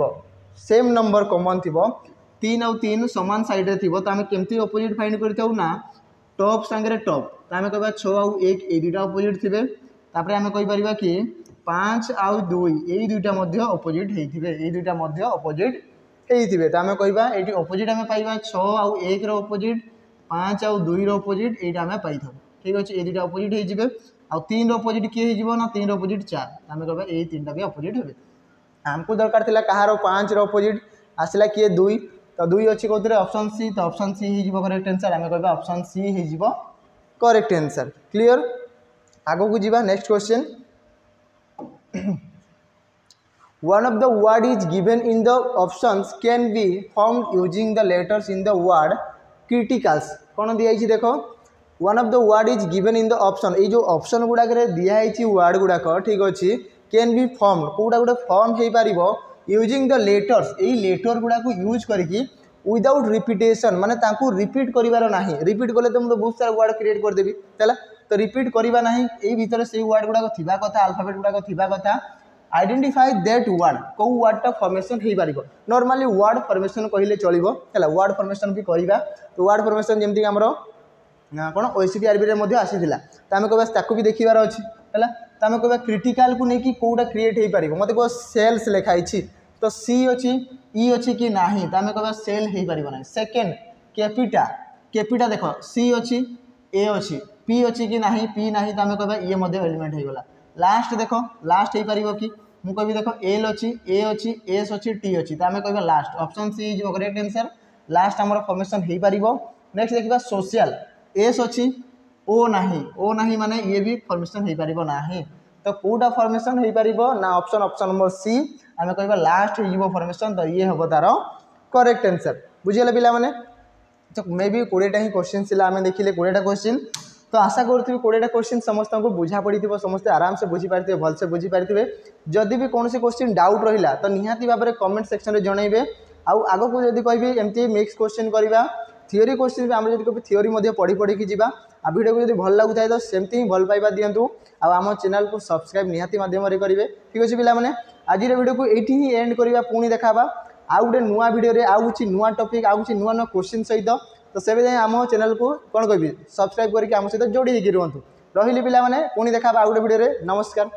सेम नंबर कॉमन थी 3 आउ 3 सामान साइड रे थी तो आम केमती अपोजिट फाइंड करता ना टॉप सांगे टॉप तो आम कह 6 आउ 1 ये दुटा अपोजिट थे तापर आम कहीपर कि 5 आउ 2 ये दुटा अपोजिट होते ये दुटा अपोजिट होते तो आम कह ये अपोजिट आम पाइबा 6 आउ 1 अपोजिट 5 आउ 2 अपोजिट ये आम पाई ठीक अच्छे ये दुटा अपोजिट हो 3 अपोजिट किए हो ना 3 अपोजिट 4 आम कह ये 3टा भी अपोजिट हे आमको दरकार था कहार 5 अपोजिट आसला किए 2 तो 2 अच्छी कौन ऑप्शन सी तो ऑप्शन सी हो करेक्ट आंसर आम कह ऑप्शन सी हो करेक्ट आंसर क्लियर आगो को जीवा next question one of the word is given in the options can be formed using the letters in the word criticals कौन दिखाई देखो one of the word is given in the option ये जो option गुड़ाक दिखाई word गुड़ाक ठीक अच्छे can be form कौटा गोटे form हो पार यूजिंग द लेटर्स यही लेटर गुड़ाक यूज करके विदाउट रिपिटेशन माने तांको रिपीट करिवार नाही रिपीट कले तो मुझे बहुत सारा वर्ड क्रिएट करदेवी है तो रिपीट करवा ना यही भितर से वर्ड गुड़ाक थिबा कथा अल्फाबेट गुड़ाक थिबा कथा आइडेंटिफाई दैट वर्ड कौ वर्डटा फॉर्मेशन हो पार नॉर्मली वर्ड फॉर्मेशन कहले चलो है वर्ड फॉर्मेशन भी करवा तो वर्ड फॉर्मेशन जमीक आमर कौन ओसीपीआरबी आसीला तो आम कह ताकू भी देखार अच्छी है तो आम कह क्रिटिकाल को लेकिन कौटा क्रिएट हो पार मत कह सेल्स लिखाई तो सी अच्छी ई अच्छी कि ना तो आम कह सेल हो पार ना सेकेंड कैपिटा कैपिटा देख सी अच्छी ए अच्छी पी अच्छी कि ना पी ना तो आम कह ये एलिमेंट होगला लास्ट देख लास्ट हो पार कि मुझे देख एल अच्छी ए अच्छी एस अच्छी टी अच्छी तो आम कह last option C is correct answer last आम फॉर्मेशन हो पार। नेक्स्ट देखा सोशल एस अच्छी ओ ना माने ये भी फॉर्मेशन हो पार ना तो कौटा फॉर्मेशन हो पार ना ऑप्शन नंबर सी आम कह लास्ट हो फॉर्मेशन तो ये हम तार करेक्ट आंसर बुझीगला पिला माने तो मे भी 20टा ही क्वेश्चन था आम देखिले 20टा क्वेश्चन तो आशा करूँ 20टा क्वेश्चन समस्त को बुझा पड़ी समस्ते आराम से बुझी पारे भलसे बुझी पारे जदि भी कौन क्वेश्चन डाउट रहा तो निहाती भाव में कमेंट सेक्शन में जनइबे आग को जब कह एमती मिक्स क्वेश्चन करवा थियोरी क्वेश्चन भी आम जब कभी थियोरी पढ़ी पढ़ी जावा आ वीडियो को जब भल लगुता है तो सेमती ही भल पाइबा दिंतु आम चैनल को सब्सक्राइब निहाती माध्यम करेंगे ठीक अच्छे पिला आज वीडियो को ये ही एंड करवा पुणी देखा आउ गोटे नुआ वीडियो आउ कुछ नुआ टॉपिक आउ कुछ नुआ नुआ क्वेश्चन सहित तो से जाए आम चैनल को कौन कह सब्सक्राइब करके आम सहित जोड़ी होगी रुहतु रही पिला पुणी देखा आउ गोटे वीडियो नमस्कार।